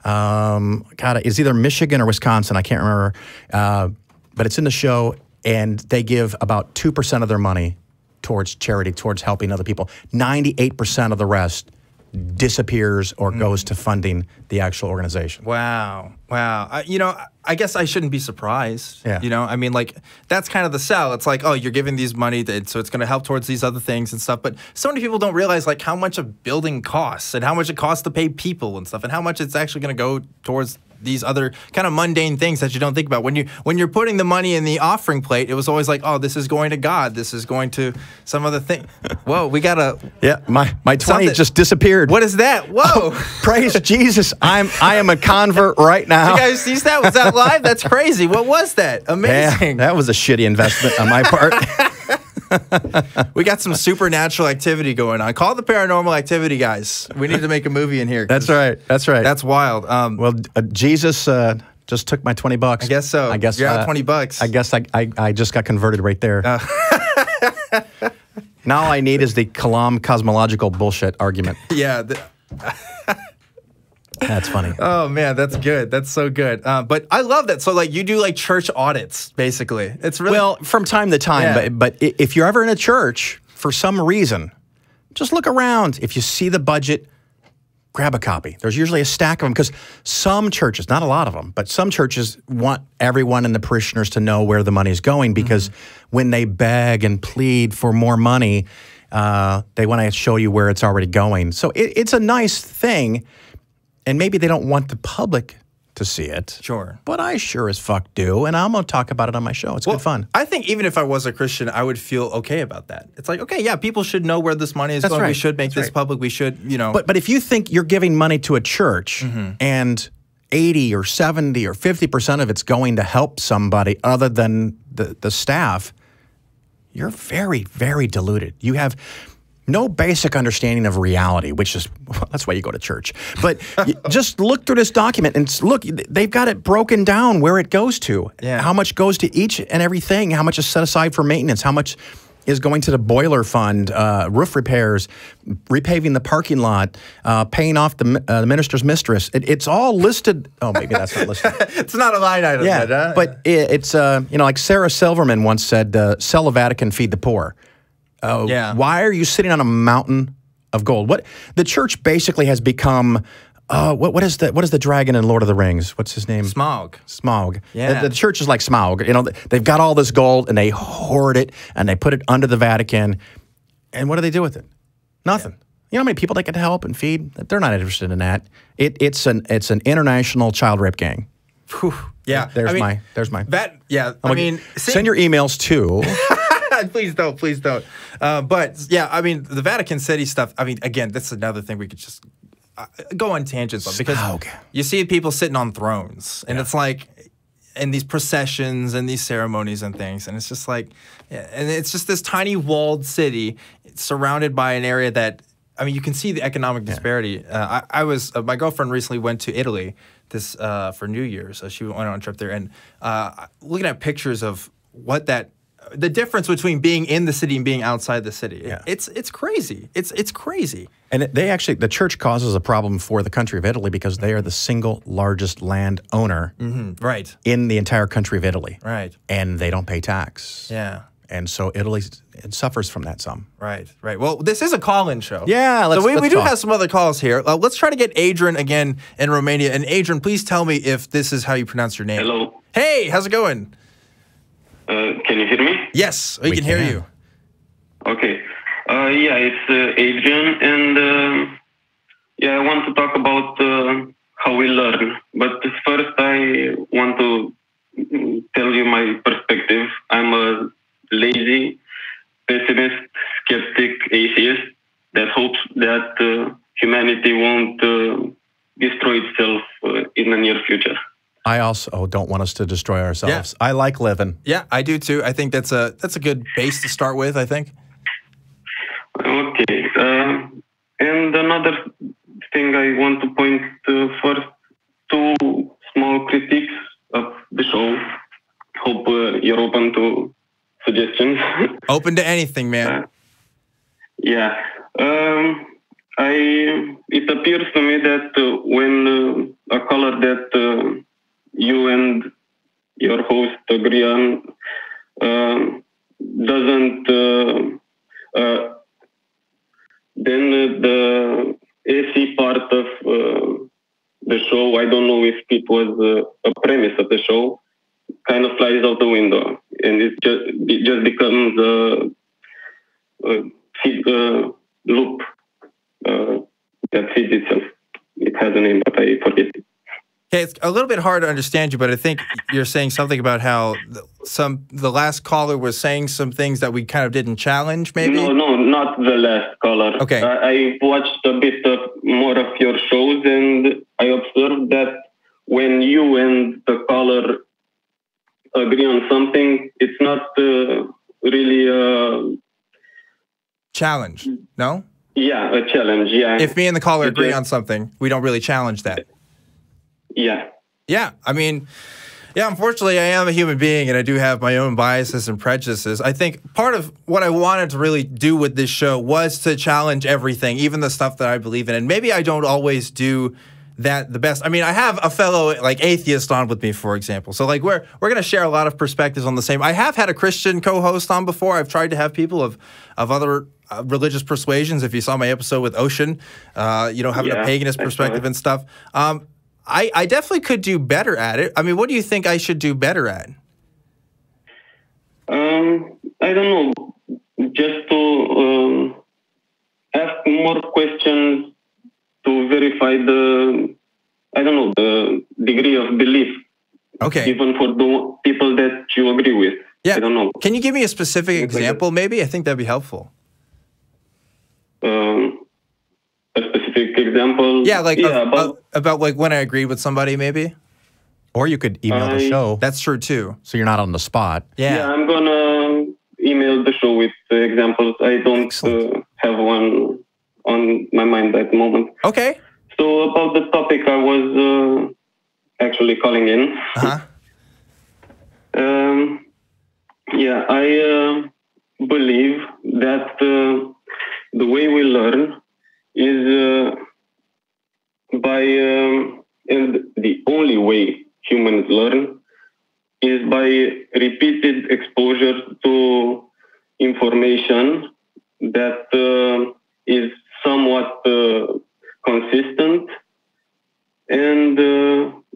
It's either Michigan or Wisconsin. I can't remember. But it's in the show, and they give about 2% of their money towards charity, towards helping other people. 98% of the rest disappears or goes to funding the actual organization. Wow. Wow. I guess I shouldn't be surprised. Yeah. I mean, like, that's kind of the sell. It's like, oh, you're giving these money, so it's going to help towards these other things and stuff. But so many people don't realize, like, how much a building costs and how much it costs to pay people and stuff and how much it's actually going to go towards these other kind of mundane things that you don't think about. When you're putting the money in the offering plate, it was always like, oh, this is going to God. This is going to some other thing. Whoa, we got to... Yeah, my 20 just disappeared. What is that? Whoa. Oh, praise Jesus. I am a convert right now. Did you guys see that? Was that live? That's crazy. What was that? Amazing. Yeah, that was a shitty investment on my part. We got some supernatural activity going on. Call the Paranormal Activity guys. We need to make a movie in here. That's right. That's right. That's wild. Well, Jesus just took my $20. I guess so. I guess you're out $20. I guess I just got converted right there. Now all I need is the Kalam cosmological bullshit argument. Yeah. That's funny. Oh, man, that's good. That's so good. But I love that. So, like, you do, like, church audits, basically. It's really... Well, from time to time. Yeah. But if you're ever in a church, for some reason, just look around. If you see the budget, grab a copy. There's usually a stack of them because some churches, not a lot of them, but some churches want everyone in the parishioners to know where the money is going because when they beg and plead for more money, they want to show you where it's already going. So it's a nice thing. And maybe they don't want the public to see it. Sure. But I sure as fuck do, and I'm going to talk about it on my show. It's good fun. I think even if I was a Christian, I would feel okay about that. It's like, okay, yeah, people should know where this money is going. Right. We should make this public. We should, But if you think you're giving money to a church and 80 or 70 or 50% of it's going to help somebody other than the staff, you're very, very deluded. You have... no basic understanding of reality, which is, well, that's why you go to church. But just look through this document and look, they've got it broken down where it goes to. Yeah. How much goes to each and everything, how much is set aside for maintenance, how much is going to the boiler fund, roof repairs, repaving the parking lot, paying off the minister's mistress. It's all listed. Oh, maybe that's not listed. It's not a line item. Yeah, but it's, like Sarah Silverman once said, sell the Vatican, feed the poor. Why are you sitting on a mountain of gold? What the church basically has become. What is the dragon in Lord of the Rings? What's his name? Smaug. Smaug. Yeah. The church is like Smaug. They've got all this gold and they hoard it and they put it under the Vatican. And what do they do with it? Nothing. Yeah. You know how many people they can help and feed? They're not interested in that. It's an international child rape gang. Whew. Yeah. There's my. That. Yeah. Send your emails to. Please don't. But yeah, I mean, the Vatican City stuff. I mean, again, that's another thing we could just go on tangents on because you see people sitting on thrones, and it's like, and these processions and these ceremonies and things, and it's just like, and it's just this tiny walled city surrounded by an area that, I mean, you can see the economic disparity. I was my girlfriend recently went to Italy for New Year's, so she went on a trip there, and looking at pictures of what the difference between being in the city and being outside the city. Yeah. It's crazy. It's crazy. And the church causes a problem for the country of Italy because they are the single largest landowner right. in the entire country of Italy. Right. And they don't pay tax. Yeah. And so Italy suffers from that some. Right. Well, this is a call-in show. Yeah, let's we do talk. have some other calls here. Let's try to get Adrian again in Romania. And Adrian, please tell me if this is how you pronounce your name. Hello. Hey, how's it going? Can you hear me? Yes, we can hear you. Okay. It's Adrian, and I want to talk about how we learn. But first, I want to tell you my perspective. I'm a lazy, pessimist, skeptic atheist that hopes that humanity won't destroy itself in the near future. I also don't want us to destroy ourselves. Yeah. I like living. Yeah, I do too. I think that's a good base to start with, I think. And another thing I want to point first, two small critiques of the show. Hope you're open to suggestions. Open to anything, man. Yeah. It appears to me that when a color that you and your host agree on doesn't, then the AC part of the show, I don't know if it was a premise of the show, kind of flies out the window, and it just becomes a loop that feeds itself. It has a name, but I forget it. Okay, it's a little bit hard to understand you, but I think you're saying something about how the last caller was saying some things that we kind of didn't challenge, maybe? No, not the last caller. Okay. I watched a bit more of your shows, and I observed that when you and the caller agree on something, it's not really a challenge, no? Yeah, a challenge, yeah. If me and the caller agree on something, we don't really challenge that. Yeah. Yeah, I mean, yeah, unfortunately, I am a human being, and I do have my own biases and prejudices. I think part of what I wanted to really do with this show was to challenge everything, even the stuff that I believe in. And maybe I don't always do that the best. I mean, I have a fellow like atheist on with me, for example. So like we're going to share a lot of perspectives on the same. I have had a Christian co-host on before. I've tried to have people of other religious persuasions. If you saw my episode with Ocean, having a paganist perspective and stuff. I definitely could do better at it. I mean, what do you think I should do better at? I don't know. Just to ask more questions to verify the degree of belief. Okay. Even for the people that you agree with. Yeah. I don't know. Can you give me a specific example, maybe? I think that'd be helpful. A specific example? Yeah, about like when I agreed with somebody, maybe? Or you could email the show. That's true, too. So you're not on the spot. Yeah, I'm going to email the show with examples. I don't have one on my mind at the moment. Okay. So about the topic I was actually calling in. I believe that the way we learn is and the only way humans learn is by repeated exposure to information that is somewhat consistent, and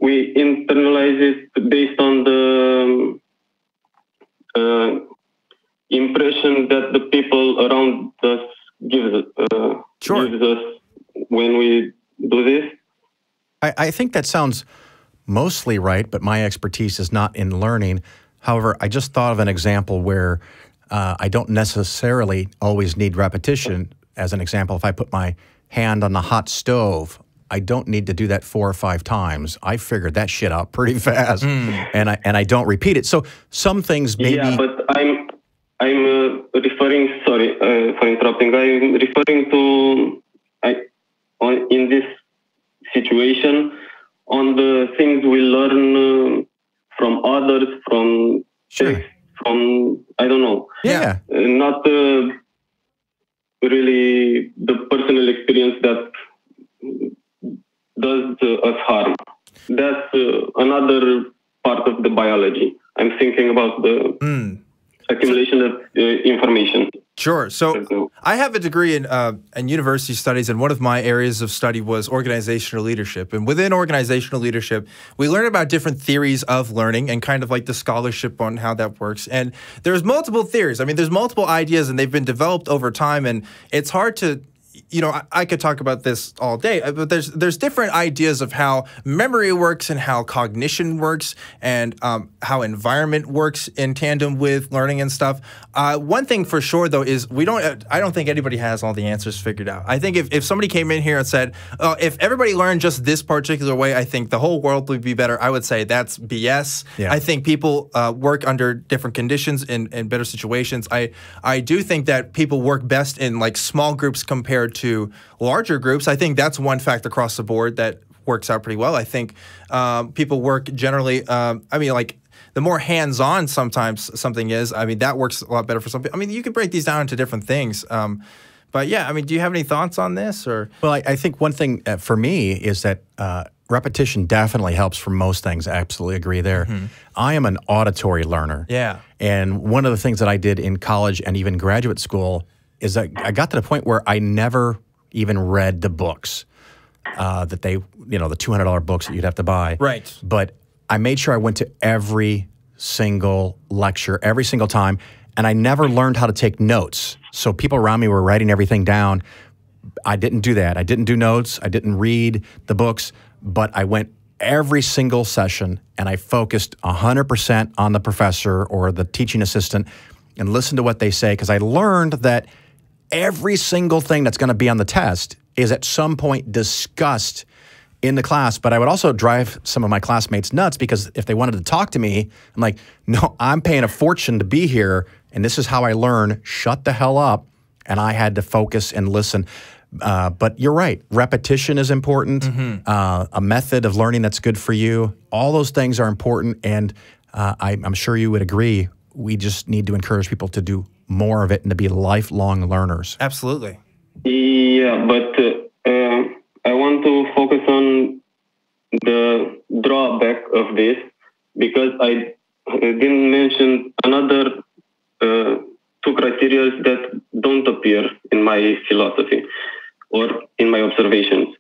we internalize it based on the impression that the people around us gives us when we do this. I think that sounds mostly right, but my expertise is not in learning. However, I just thought of an example where I don't necessarily always need repetition. As an example, if I put my hand on the hot stove, I don't need to do that 4 or 5 times. I figured that shit out pretty fast, and I don't repeat it. So some things maybe. Yeah, but I'm referring. Sorry for interrupting. I'm referring to in this situation on the things we learn from others, from text, from I don't know. Yeah. Not really the personal experience that does us harm. That's another part of the biology. I'm thinking about the accumulation of information. Sure. So I have a degree in university studies, and one of my areas of study was organizational leadership. And within organizational leadership, we learn about different theories of learning and kind of like the scholarship on how that works. And there's multiple theories. I mean, there's multiple ideas, and they've been developed over time, and it's hard to you know, I could talk about this all day, but there's different ideas of how memory works and how cognition works and how environment works in tandem with learning and stuff. One thing for sure, though, is I don't think anybody has all the answers figured out. I think if somebody came in here and said, if everybody learned just this particular way, I think the whole world would be better, I would say that's BS. Yeah. I think people work under different conditions in better situations. I do think that people work best in like small groups compared to larger groups. I think that's one fact across the board that works out pretty well. I think people work generally, I mean, like the more hands-on sometimes something is, I mean, that works a lot better for some people. I mean, you can break these down into different things. But yeah, I mean, do you have any thoughts on this? Or Well, I think one thing for me is that repetition definitely helps for most things. I absolutely agree there. Mm-hmm. I am an auditory learner. Yeah. And one of the things that I did in college and even graduate school is that I got to the point where I never even read the books that they, you know, the $200 books that you'd have to buy. Right. But I made sure I went to every single lecture, every single time, and I never learned how to take notes. So people around me were writing everything down. I didn't do that. I didn't do notes. I didn't read the books, but I went every single session and I focused 100% on the professor or the teaching assistant and listened to what they say, because I learned that every single thing that's going to be on the test is at some point discussed in the class. But I would also drive some of my classmates nuts, because if they wanted to talk to me, I'm like, no, I'm paying a fortune to be here, and this is how I learn. Shut the hell up. And I had to focus and listen. But you're right. Repetition is important. Mm-hmm. A method of learning that's good for you. All those things are important. And I'm sure you would agree. We just need to encourage people to do more of it and to be lifelong learners. Absolutely. Yeah, but I want to focus on the drawback of this, because I didn't mention another two criteria that don't appear in my philosophy or in my observations.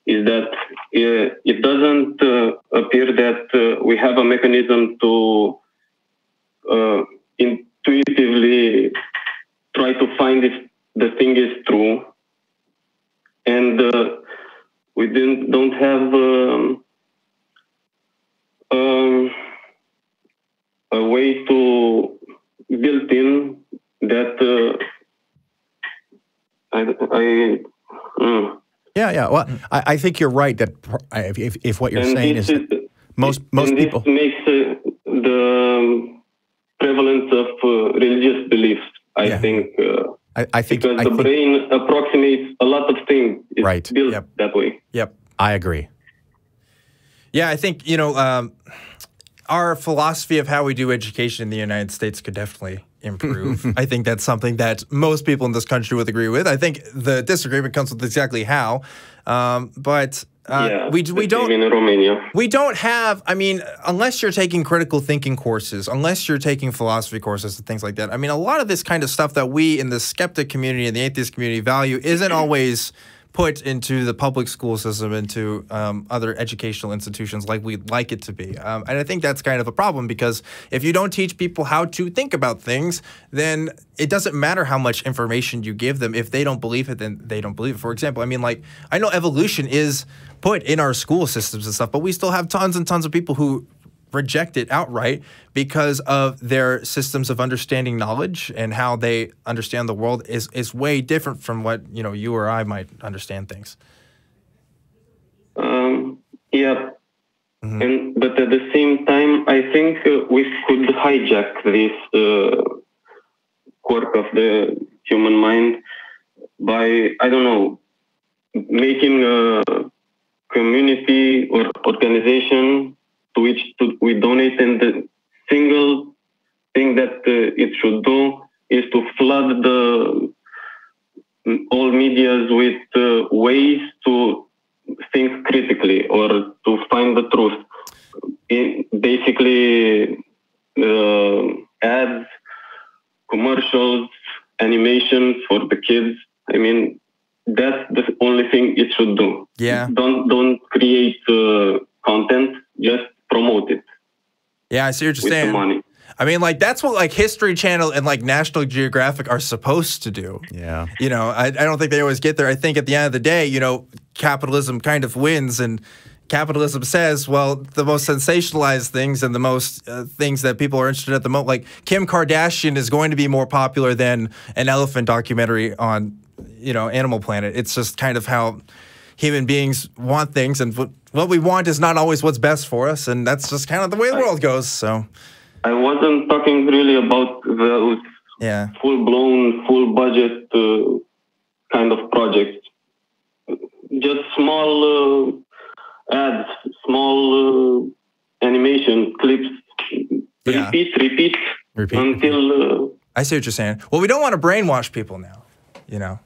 Is that it doesn't appear that we have a mechanism to intuitively try to find if the thing is true, and we don't have a way to build in that. Yeah. Well, I think you're right that if what you're saying is that most people makes the prevalence of religious beliefs. I think. I think because the brain approximates a lot of things. It's right. built that way. Yep. I agree. Yeah, I think, you know, our philosophy of how we do education in the United States could definitely improve. I think that's something that most people in this country would agree with. I think the disagreement comes with exactly how, but we don't. Even in Romania, we don't have. I mean, unless you're taking critical thinking courses, unless you're taking philosophy courses and things like that. I mean, a lot of this kind of stuff that we in the skeptic community and the atheist community value isn't always put into the public school system, into other educational institutions like we'd like it to be. And I think that's kind of a problem, because if you don't teach people how to think about things, then it doesn't matter how much information you give them. If they don't believe it, then they don't believe it. For example, I mean, like, I know evolution is put in our school systems and stuff, but we still have tons and tons of people who reject it outright because of their systems of understanding knowledge, and how they understand the world is way different from what, you know, you or I might understand things. Yeah. Mm-hmm. But at the same time, I think we could hijack this quirk of the human mind by, I don't know, making a community or organization to which we donate, and the single thing that it should do is to flood all medias with ways to think critically or to find the truth. Basically, ads, commercials, animation for the kids. I mean, that's the only thing it should do. Yeah. Don't create content, just promote it. Yeah, I see what you're saying. The money. I mean, like, that's what, like, History Channel and, like, National Geographic are supposed to do. Yeah. You know, I don't think they always get there. I think at the end of the day, you know, capitalism kind of wins, and capitalism says, well, the most sensationalized things and the most things that people are interested at the moment, like Kim Kardashian is going to be more popular than an elephant documentary on, you know, Animal Planet. It's just kind of how human beings want things, and what we want is not always what's best for us, and that's just kind of the way the world goes, so... I wasn't talking really about those full-blown, full-budget kind of projects. Just small ads, small animation clips. Repeat until... I see what you're saying. Well, we don't want to brainwash people now, you know.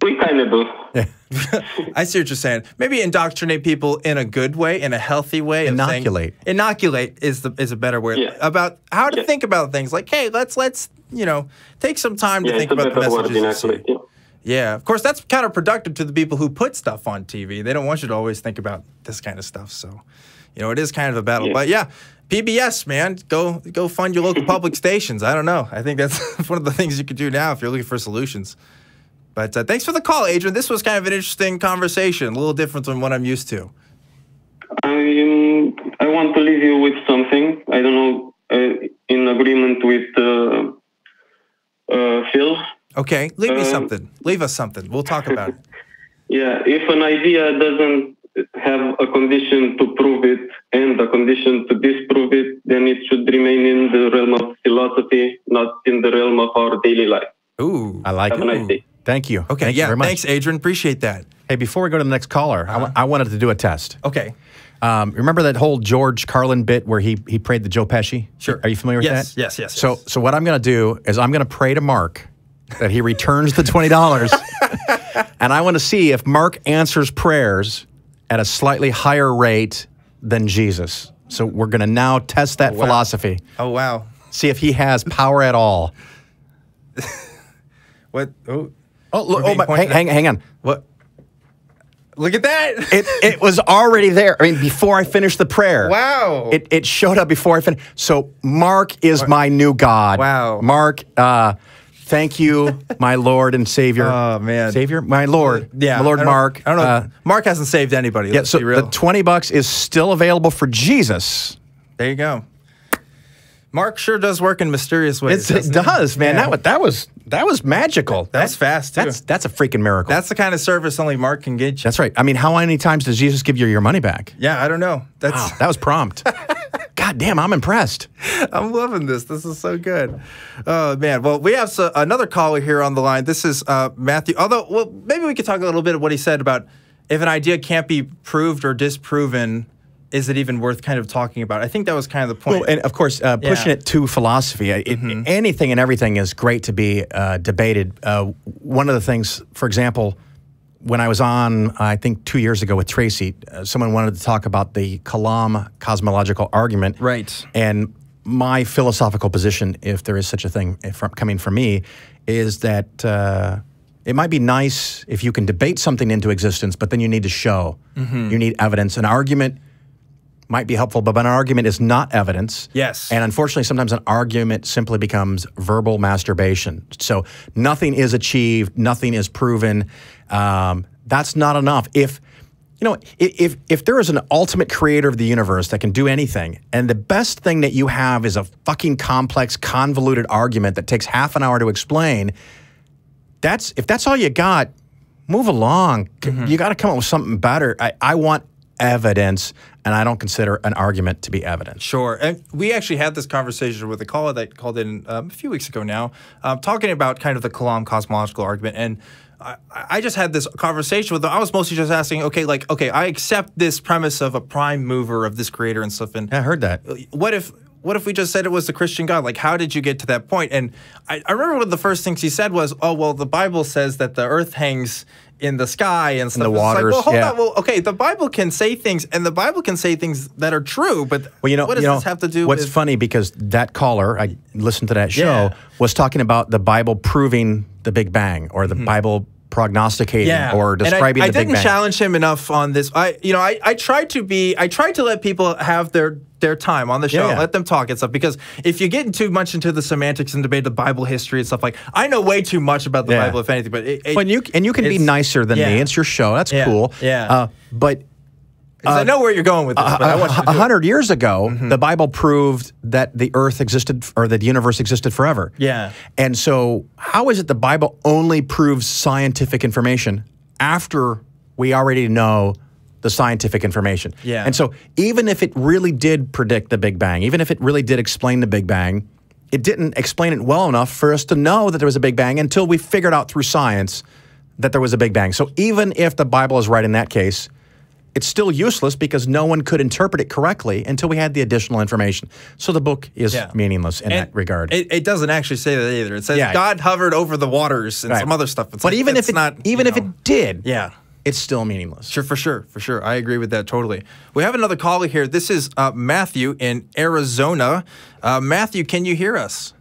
We kind of do. Yeah. I see what you're saying. Maybe indoctrinate people in a good way, in a healthy way. Inoculate. Inoculate is a better word about how to think about things. Like, hey, let's you know, take some time to think about the messages you see. Yeah, of course, that's counterproductive to the people who put stuff on TV. They don't want you to always think about this kind of stuff. So, you know, it is kind of a battle. Yeah. But yeah, PBS, man, go fund your local public stations. I don't know. I think that's one of the things you could do now if you're looking for solutions. But thanks for the call, Adrian. This was kind of an interesting conversation, a little different than what I'm used to. I want to leave you with something. I don't know, in agreement with Phil. Okay, leave me something. Leave us something. We'll talk about it. Yeah, if an idea doesn't have a condition to prove it and a condition to disprove it, then it should remain in the realm of philosophy, not in the realm of our daily life. Ooh, I like it. Have a nice day. Thank you. Okay, Thank you very much. Thanks, Adrian. Appreciate that. Hey, before we go to the next caller, I wanted to do a test. Okay. Remember that whole George Carlin bit where he prayed to Joe Pesci? Sure. Are you familiar with that? Yes. So what I'm going to do is I'm going to pray to Mark that he returns the $20, and I want to see if Mark answers prayers at a slightly higher rate than Jesus. So we're going to now test that philosophy. Oh, wow. See if he has power at all. What? Oh. Hang on. What? Look at that. It was already there. I mean, before I finished the prayer. Wow. It showed up before I finished. So Mark is my new God. Wow. Mark, thank you, my Lord and Savior. Oh, man. Savior? My Lord. Yeah. My Lord Mark. I don't know. Mark hasn't saved anybody. Yeah, so the $20 is still available for Jesus. There you go. Mark sure does work in mysterious ways. It does, man. Yeah. That was magical. That's fast, too. That's a freaking miracle. That's the kind of service only Mark can get you. That's right. I mean, how many times does Jesus give you your money back? Yeah, I don't know. Wow, that was prompt. God damn, I'm impressed. I'm loving this. This is so good. Oh, man. Well, we have another caller here on the line. This is Matthew. Although, well, maybe we could talk a little bit of what he said about if an idea can't be proved or disproven, is it even worth kind of talking about? I think that was kind of the point. Well, and of course, pushing it to philosophy, anything and everything is great to be debated. One of the things, for example, when I was on, I think 2 years ago with Tracy, someone wanted to talk about the Kalam cosmological argument. Right. And my philosophical position, if there is such a thing coming from me, is that it might be nice if you can debate something into existence, but then you need to show. You need evidence. An argument might be helpful, but an argument is not evidence. Yes. And unfortunately, sometimes an argument simply becomes verbal masturbation. So nothing is achieved, nothing is proven. That's not enough. If there is an ultimate creator of the universe that can do anything, and the best thing that you have is a fucking complex, convoluted argument that takes half an hour to explain, if that's all you got, move along. You got to come up with something better. I want evidence, and I don't consider an argument to be evidence. Sure. And we actually had this conversation with a caller that called in a few weeks ago now, talking about kind of the Kalam cosmological argument. And I just had this conversation with them. I was mostly just asking, okay, I accept this premise of a prime mover of this creator and stuff. And I heard that. What if we just said it was the Christian God? Like, how did you get to that point? And I remember one of the first things he said was, oh, well, the Bible says that the earth hangs in the sky and stuff. In the waters. Like, well, hold on. Well, okay, the Bible can say things, and the Bible can say things that are true, but what does this have to do with... What's funny, because that caller, I listened to that show, was talking about the Bible proving the Big Bang, or the Bible prognosticating or describing the Big Bang. I didn't challenge him enough on this. I tried to let people have their their time on the show. Yeah. Let them talk and stuff. Because if you get too much into the semantics and debate the Bible history and stuff, like I know way too much about the Bible, if anything. But you can be nicer than me. It's your show. That's cool. Yeah. But I know where you're going with this. But I want you to 100 years ago, the Bible proved that the Earth existed, or that the universe existed forever. Yeah. And so, how is it the Bible only proves scientific information after we already know the scientific information? Yeah. And so, even if it really did predict the Big Bang, even if it really did explain the Big Bang, it didn't explain it well enough for us to know that there was a Big Bang until we figured out through science that there was a Big Bang. So, even if the Bible is right in that case, it's still useless because no one could interpret it correctly until we had the additional information. So the book is meaningless in that regard. It doesn't actually say that either. It says God hovered over the waters and some other stuff. It's but like, even if it did, it's still meaningless. Sure, for sure. I agree with that totally. We have another caller here. This is Matthew in Arizona. Matthew, can you hear us?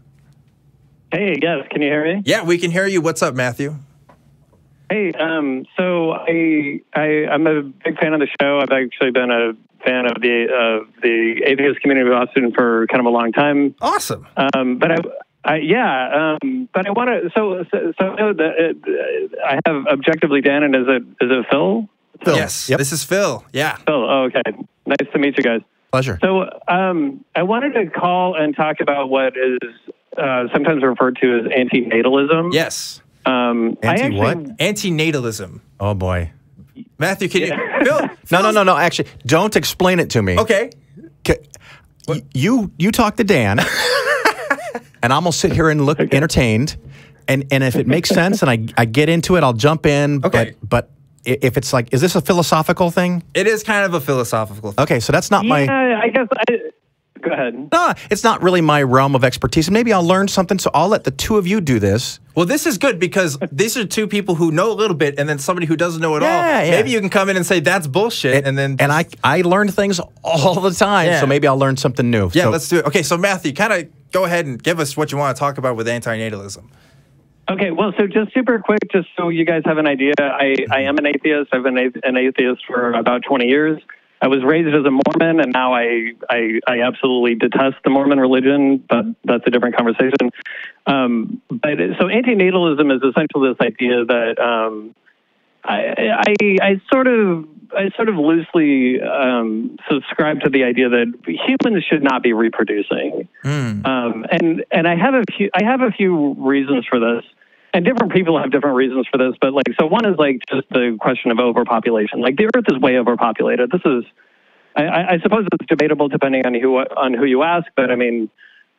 Hey, yes. Can you hear me? Yeah, we can hear you. What's up, Matthew? Hey, so I'm a big fan of the show. I've actually been a fan of the Atheist Community of Austin for kind of a long time. Awesome. But I want to. So I know that I have ObjectivelyDan, and is it Phil? Yes. Yep. This is Phil. Yeah. Phil. Oh, okay. Nice to meet you guys. Pleasure. So I wanted to call and talk about what is sometimes referred to as anti-natalism. Yes. What? Anti-natalism. Oh boy, Matthew, can you? Phil, No. Actually, don't explain it to me. Okay. You talk to Dan, and I'm gonna sit here and look entertained, and if it makes sense and I get into it, I'll jump in. Okay. But if it's like, is this a philosophical thing? It is kind of a philosophical thing. Okay, so that's not my. Yeah, I guess. Go ahead. No, it's not really my realm of expertise. And maybe I'll learn something, so I'll let the two of you do this. Well, this is good because these are two people who know a little bit and then somebody who doesn't know at all. Yeah. Maybe you can come in and say, that's bullshit. And I learn things all the time, so maybe I'll learn something new. Yeah, so, let's do it. Okay, so Matthew, kind of go ahead and give us what you want to talk about with anti-natalism. Okay, well, so just super quick, just so you guys have an idea, I am an atheist. I've been an atheist for about 20 years. I was raised as a Mormon, and now I absolutely detest the Mormon religion, but that's a different conversation. But so antinatalism is essentially this idea that I sort of loosely subscribe to the idea that humans should not be reproducing, and I have a few reasons for this. And different people have different reasons for this, but so one is just the question of overpopulation. Like the Earth is way overpopulated. This is, I suppose it's debatable depending on who you ask, but I mean,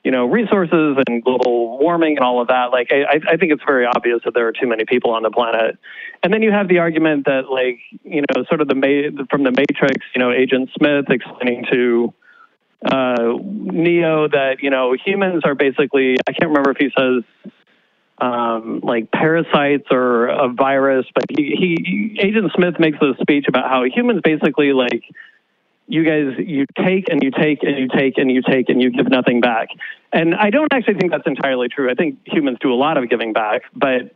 resources and global warming and all of that. I think it's very obvious that there are too many people on the planet. And then you have the argument that sort of from the Matrix, Agent Smith explaining to Neo that humans are basically, I can't remember if he says parasites or a virus, but Agent Smith makes this speech about how humans basically you take and you take and you take and you take and you give nothing back. And I don't actually think that's entirely true. I think humans do a lot of giving back, but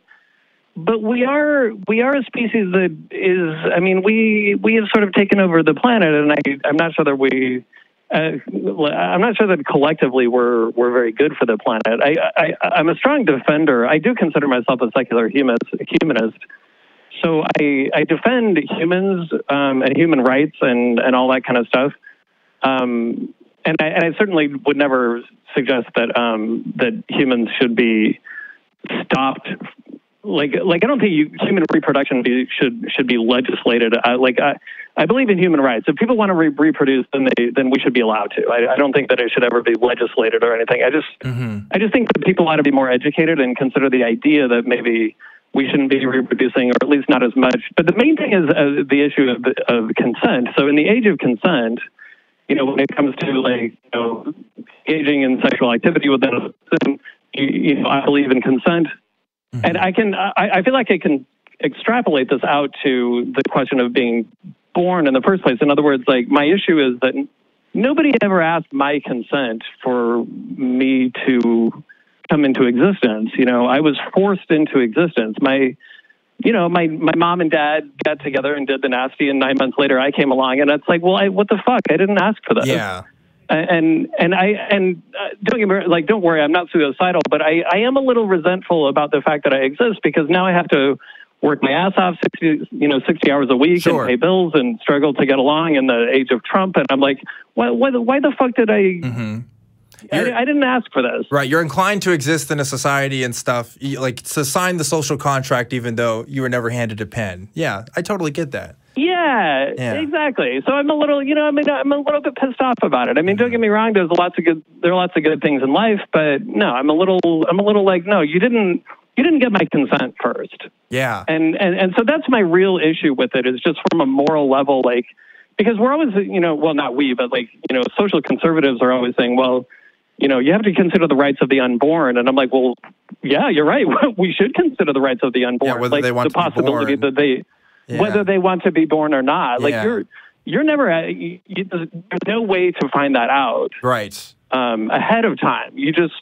we are a species that is, I mean, we have sort of taken over the planet, and I'm not sure that I'm not sure that collectively we're very good for the planet. I'm a strong defender. I do consider myself a secular humanist. So I defend humans and human rights and all that kind of stuff. And I certainly would never suggest that humans should be stopped. I don't think human reproduction should be legislated. I believe in human rights. If people want to reproduce, then we should be allowed to. I don't think that it should ever be legislated or anything. I just think that people ought to be more educated and consider the idea that maybe we shouldn't be reproducing, or at least not as much. But the main thing is the issue of consent. So in the age of consent, when it comes to engaging in sexual activity within a person, I believe in consent. And I feel like I can extrapolate this out to the question of being born in the first place. In other words, my issue is that nobody ever asked my consent for me to come into existence. I was forced into existence. My mom and dad got together and did the nasty, and 9 months later I came along, and it's what the fuck? I didn't ask for that. Yeah. don't get me, like, don't worry, I'm not suicidal, but I am a little resentful about the fact that I exist, because now I have to work my ass off 60 hours a week and pay bills and struggle to get along in the age of Trump. And I'm like, why the fuck did I didn't ask for this. Right. You're inclined to exist in a society and stuff, like to sign the social contract, even though you were never handed a pen. Yeah, I totally get that. Yeah, exactly. So I'm a little, I'm a little bit pissed off about it. I mean, don't get me wrong. There are lots of good things in life, but no, I'm a little like, no, you didn't get my consent first. Yeah. And so that's my real issue with it, is just from a moral level, like, because we're always, well, not we, but like, social conservatives are always saying, well, you have to consider the rights of the unborn. And I'm like, well, yeah, you're right. We should consider the rights of the unborn. Yeah, whether like they want the possibility that whether they want to be born or not. Like you're never, there's no way to find that out. Right. Ahead of time. You just,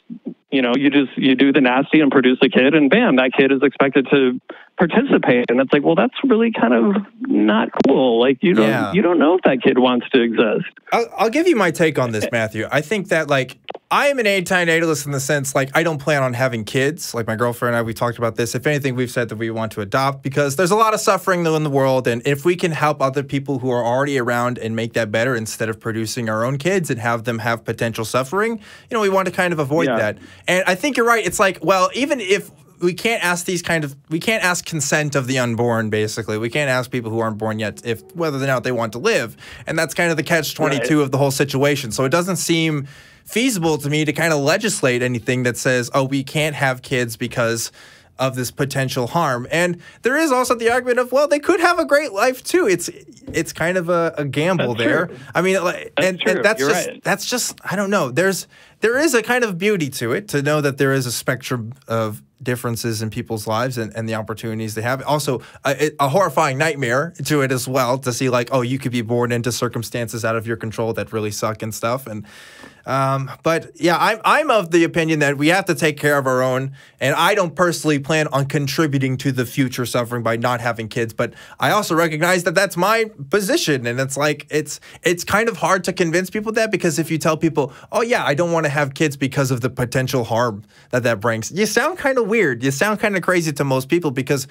you do the nasty and produce a kid, and bam, that kid is expected to participate. And it's like, well, that's really kind of not cool. Like you don't know if that kid wants to exist. I'll give you my take on this, Matthew. I think that, like, I am an anti-natalist in the sense, like, I don't plan on having kids. Like, my girlfriend and I, we talked about this. If anything, we've said that we want to adopt, because there's a lot of suffering though in the world. And if we can help other people who are already around and make that better, instead of producing our own kids and have them have potential suffering, we want to kind of avoid that. And I think you're right. It's like, well, even if we can't ask we can't ask consent of the unborn, basically. We can't ask people who aren't born yet whether or not they want to live. And that's kind of the catch-22 of the whole situation. So it doesn't seem feasible to me to kind of legislate anything that says, oh, we can't have kids because of this potential harm. And there is also the argument of, well, they could have a great life too. It's kind of a gamble there. True. I mean, that's just I don't know. There is a kind of beauty to it, to know that there is a spectrum of differences in people's lives and the opportunities they have. Also, a horrifying nightmare to it as well, to see, like, oh, you could be born into circumstances out of your control that really suck and stuff. And but yeah, I'm of the opinion that we have to take care of our own, and I don't personally plan on contributing to the future suffering by not having kids. But I also recognize that that's my position, and it's like it's kind of hard to convince people that, because if you tell people, oh yeah, I don't want to have kids because of the potential harm that brings, you sound kind of weird. You sound kind of crazy to most people, because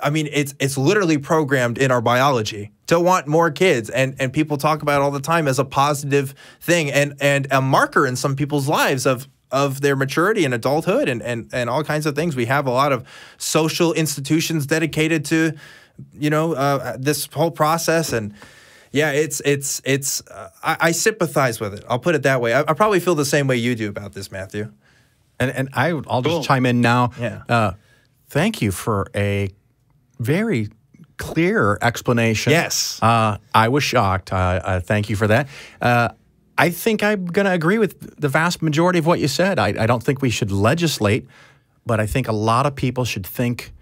I mean, it's literally programmed in our biology to want more kids, and people talk about it all the time as a positive thing and a marker in some people's lives of their maturity and adulthood and all kinds of things. We have a lot of social institutions dedicated to, this whole process. And yeah, I sympathize with it. I'll put it that way. I probably feel the same way you do about this, Matthew. And I'll just chime in now. Yeah. Thank you for a very clear explanation. Yes. I was shocked. Thank you for that. I think I'm going to agree with the vast majority of what you said. I don't think we should legislate, but I think a lot of people should think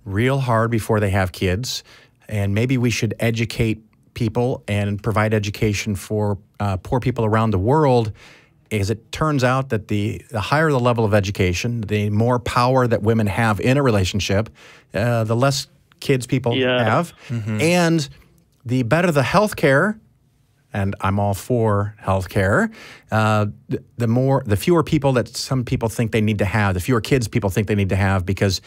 real hard before they have kids, and maybe we should educate people and provide education for poor people around the world. As it turns out that the higher the level of education, the more power that women have in a relationship, the less kids people have, and the better the health care, and I'm all for health care, the fewer people that some people think they need to have, the fewer kids people think they need to have, because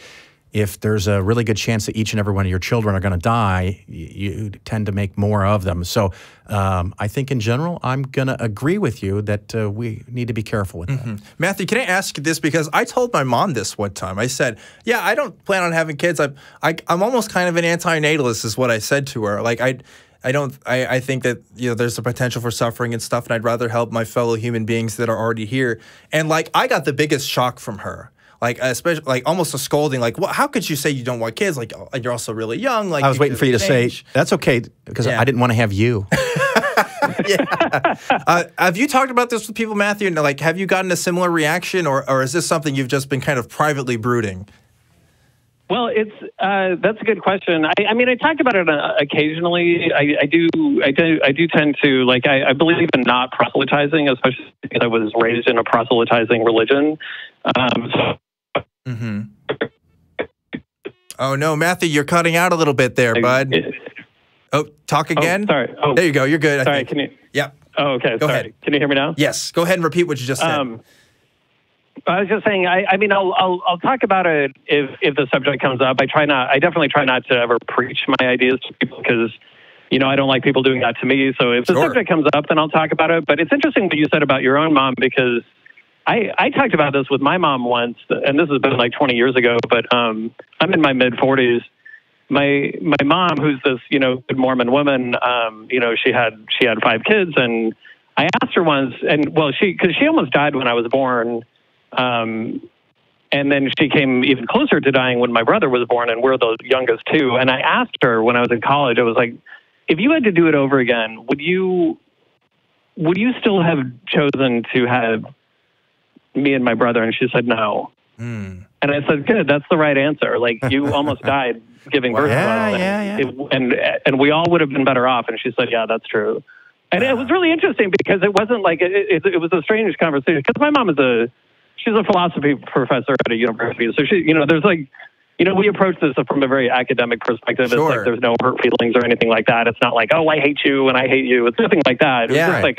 if there's a really good chance that each and every one of your children are going to die, you tend to make more of them. So I think in general, I'm going to agree with you that we need to be careful with that. Matthew, can I ask you this? Because I told my mom this one time. I said, yeah, I don't plan on having kids. I'm almost kind of an anti-natalist is what I said to her. Like, I think that, there's a potential for suffering and stuff, and I'd rather help my fellow human beings that are already here. And, like, I got the biggest shock from her. Like, especially, like, almost a scolding, like, well, how could you say you don't want kids? Like, and you're also really young. Like, I was waiting for you to say, that's okay, because I didn't want to have you. Have you talked about this with people, Matthew? And, like, have you gotten a similar reaction, or is this something you've just been kind of privately brooding? Well, that's a good question. I mean, I talk about it occasionally. I do tend to, like, I believe in not proselytizing, especially because I was raised in a proselytizing religion. Oh no, Matthew, you're cutting out a little bit there, bud. Oh, talk again. Oh, sorry. Oh, there you go. You're good. Sorry. Can you? Yep. Oh, okay. Go Sorry. ahead. Can you hear me now? Yes. Go ahead and repeat what you just said. I was just saying. I mean, I'll talk about it if the subject comes up. I definitely try not to ever preach my ideas to people because, you know, I don't like people doing that to me. So if the subject comes up, then I'll talk about it. But it's interesting what you said about your own mom because I talked about this with my mom once, and this has been like 20 years ago. But I'm in my mid 40s. My mom, who's this, you know, good Mormon woman, you know, she had 5 kids, and I asked her once, and well, because she almost died when I was born, and then she came even closer to dying when my brother was born, and we're the youngest too. And I asked her when I was in college, I was like, if you had to do it over again, would you still have chosen to have me and my brother? And she said no. And I said, good, that's the right answer. Like, you almost died giving birth. And we all would have been better off. And she said, yeah, that's true. And it was really interesting because it wasn't like, it was a strange conversation because my mom she's a philosophy professor at a university. So she, you know, there's like, you know, we approach this from a very academic perspective. It's like there's no hurt feelings or anything like that. It's not like, oh, I hate you and I hate you. It's nothing like that. It was just like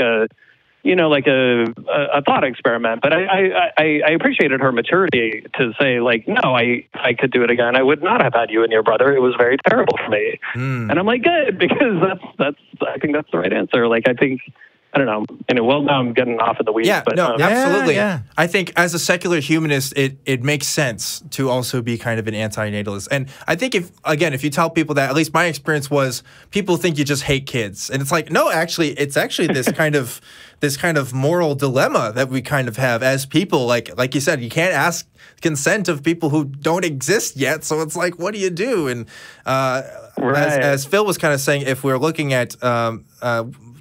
a thought experiment. But I appreciated her maturity to say, like, no, I could do it again. I would not have had you and your brother. It was very terrible for me. And I'm like, good, because I think that's the right answer. Like, I think, I don't know. And well, now I'm getting off of the weeds. Yeah, but, no, absolutely. Yeah. I think as a secular humanist, it makes sense to also be kind of an anti-natalist. And I think if you tell people that, at least my experience was, people think you just hate kids, and it's like, no, actually, it's actually this kind of moral dilemma that we kind of have as people. Like you said, you can't ask consent of people who don't exist yet. So it's like, what do you do? And as Phil was kind of saying, if we're looking at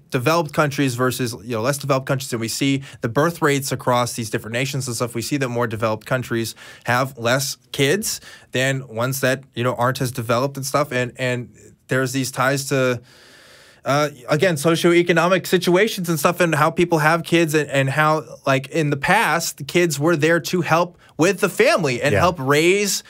developed countries versus, you know, less developed countries, and we see the birth rates across these different nations and stuff, we see that more developed countries have less kids than ones that, you know, aren't as developed and stuff. And there's these ties to again, socioeconomic situations and stuff, and how people have kids, and how, like, in the past, the kids were there to help with the family and help raise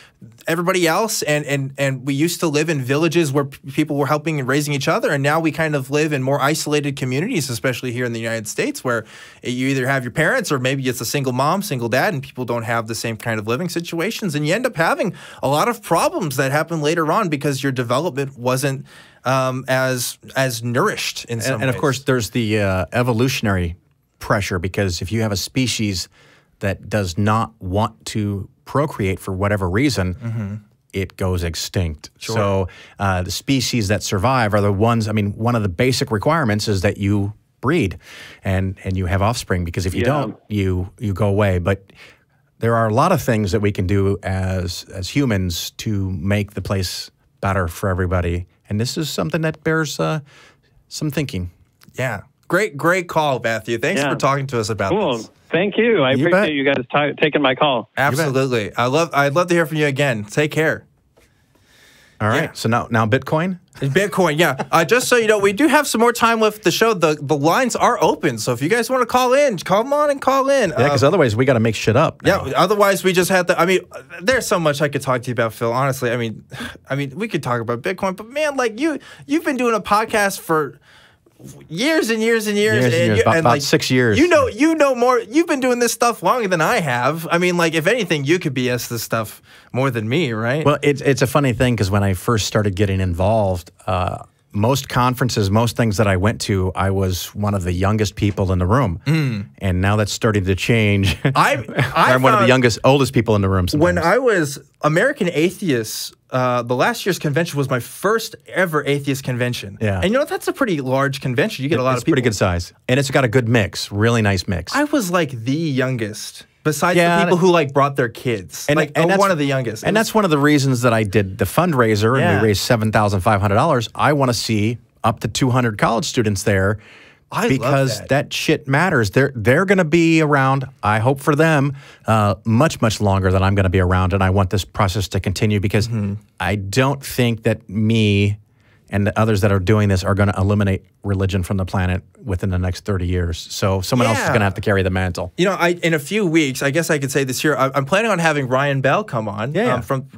everybody else. And we used to live in villages where people were helping and raising each other. And now we kind of live in more isolated communities, especially here in the United States, where you either have your parents or maybe it's a single mom, single dad, and people don't have the same kind of living situations. And you end up having a lot of problems that happen later on because your development wasn't as nourished in some ways. And of course, there's the evolutionary pressure, because if you have a species that does not want to procreate for whatever reason, it goes extinct. So the species that survive are the ones, I mean, one of the basic requirements is that you breed and you have offspring, because if you don't, you go away. But there are a lot of things that we can do as humans to make the place better for everybody. And this is something that bears some thinking. Yeah. Great call, Matthew. Thanks for talking to us about this. Thank you. I appreciate you guys taking my call. Absolutely. I'd love to hear from you again. Take care. All right. Yeah. So now Bitcoin? Bitcoin, yeah. Just so you know, we do have some more time left the show. The lines are open. So if you guys want to call in, come on and call in. Yeah, because otherwise we got to make shit up now. Yeah, otherwise we just have to, I mean, there's so much I could talk to you about, Phil. Honestly, I mean, we could talk about Bitcoin, but man, like you've been doing a podcast for years and years and years. About like, 6 years. You know more. You've been doing this stuff longer than I have. I mean, like, if anything, you could BS this stuff more than me, right? Well, it's a funny thing, because when I first started getting involved, most conferences, most things that I went to, I was one of the youngest people in the room. And now that's starting to change. I'm one of the oldest people in the room sometimes. When I was American Atheists, the last year's convention was my first ever atheist convention. Yeah. And you know what? That's a pretty large convention. You get a lot of people. It's pretty good size. And it's got a good mix, really nice mix. I was like the youngest. Besides the people who like brought their kids, and one of the youngest, and that's one of the reasons that I did the fundraiser, and we raised $7,500. I want to see up to 200 college students there, because that shit matters. They're going to be around. I hope for them much longer than I'm going to be around, and I want this process to continue, because I don't think that me and the others that are doing this are going to eliminate religion from the planet within the next 30 years. So someone else is going to have to carry the mantle. You know, in a few weeks, I guess I could say this year, I'm planning on having Ryan Bell come on, from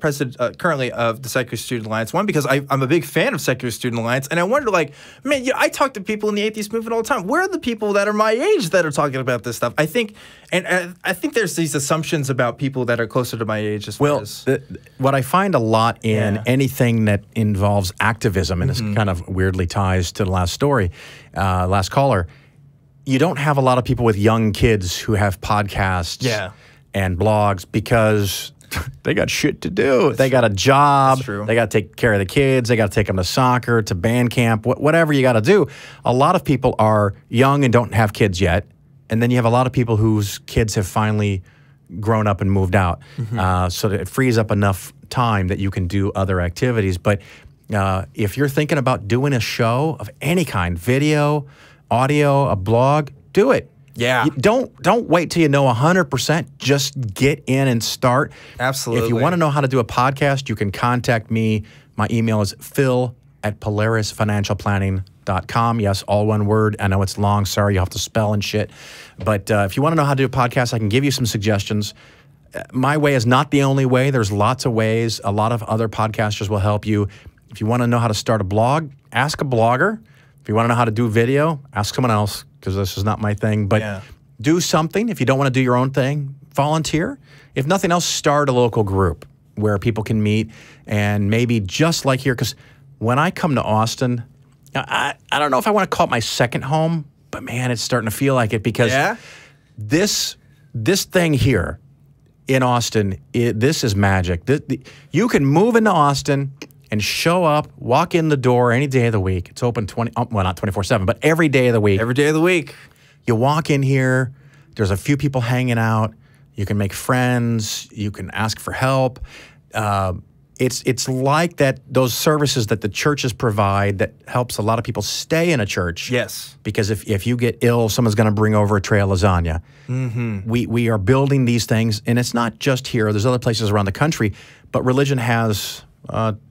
president currently of the Secular Student Alliance. One, because I'm a big fan of Secular Student Alliance, and I wonder, like, man, I talk to people in the atheist movement all the time. Where are the people that are my age that are talking about this stuff? I think there's these assumptions about people that are closer to my age as well. What I find a lot in anything that involves activism, and this kind of weirdly ties to the last story, last caller, you don't have a lot of people with young kids who have podcasts and blogs because they got shit to do. They got a job. They got to take care of the kids. They got to take them to soccer, to band camp, whatever you got to do. A lot of people are young and don't have kids yet. And then you have a lot of people whose kids have finally grown up and moved out. So that it frees up enough time that you can do other activities. But if you're thinking about doing a show of any kind, video, audio, a blog, do it. Yeah. Don't wait till you know 100%. Just get in and start. Absolutely. If you want to know how to do a podcast, you can contact me. My email is phil@polarisfinancialplanning.com. Yes, all one word. I know it's long. Sorry, you have to spell and shit. But if you want to know how to do a podcast, I can give you some suggestions. My way is not the only way. There's lots of ways. A lot of other podcasters will help you. If you want to know how to start a blog, ask a blogger. If you want to know how to do video, ask someone else, because this is not my thing. But do something. If you don't want to do your own thing, volunteer. If nothing else, start a local group where people can meet. And maybe just like here, because when I come to Austin, I don't know if I want to call it my second home, but man, it's starting to feel like it, because this thing here in Austin, this is magic. You can move into Austin and show up, walk in the door any day of the week. It's open well, not 24/7, but every day of the week. Every day of the week. You walk in here, there's a few people hanging out. You can make friends. You can ask for help. It's like those services that the churches provide that helps a lot of people stay in a church. Yes. Because if you get ill, someone's going to bring over a tray of lasagna. We are building these things, and it's not just here. There's other places around the country, but religion has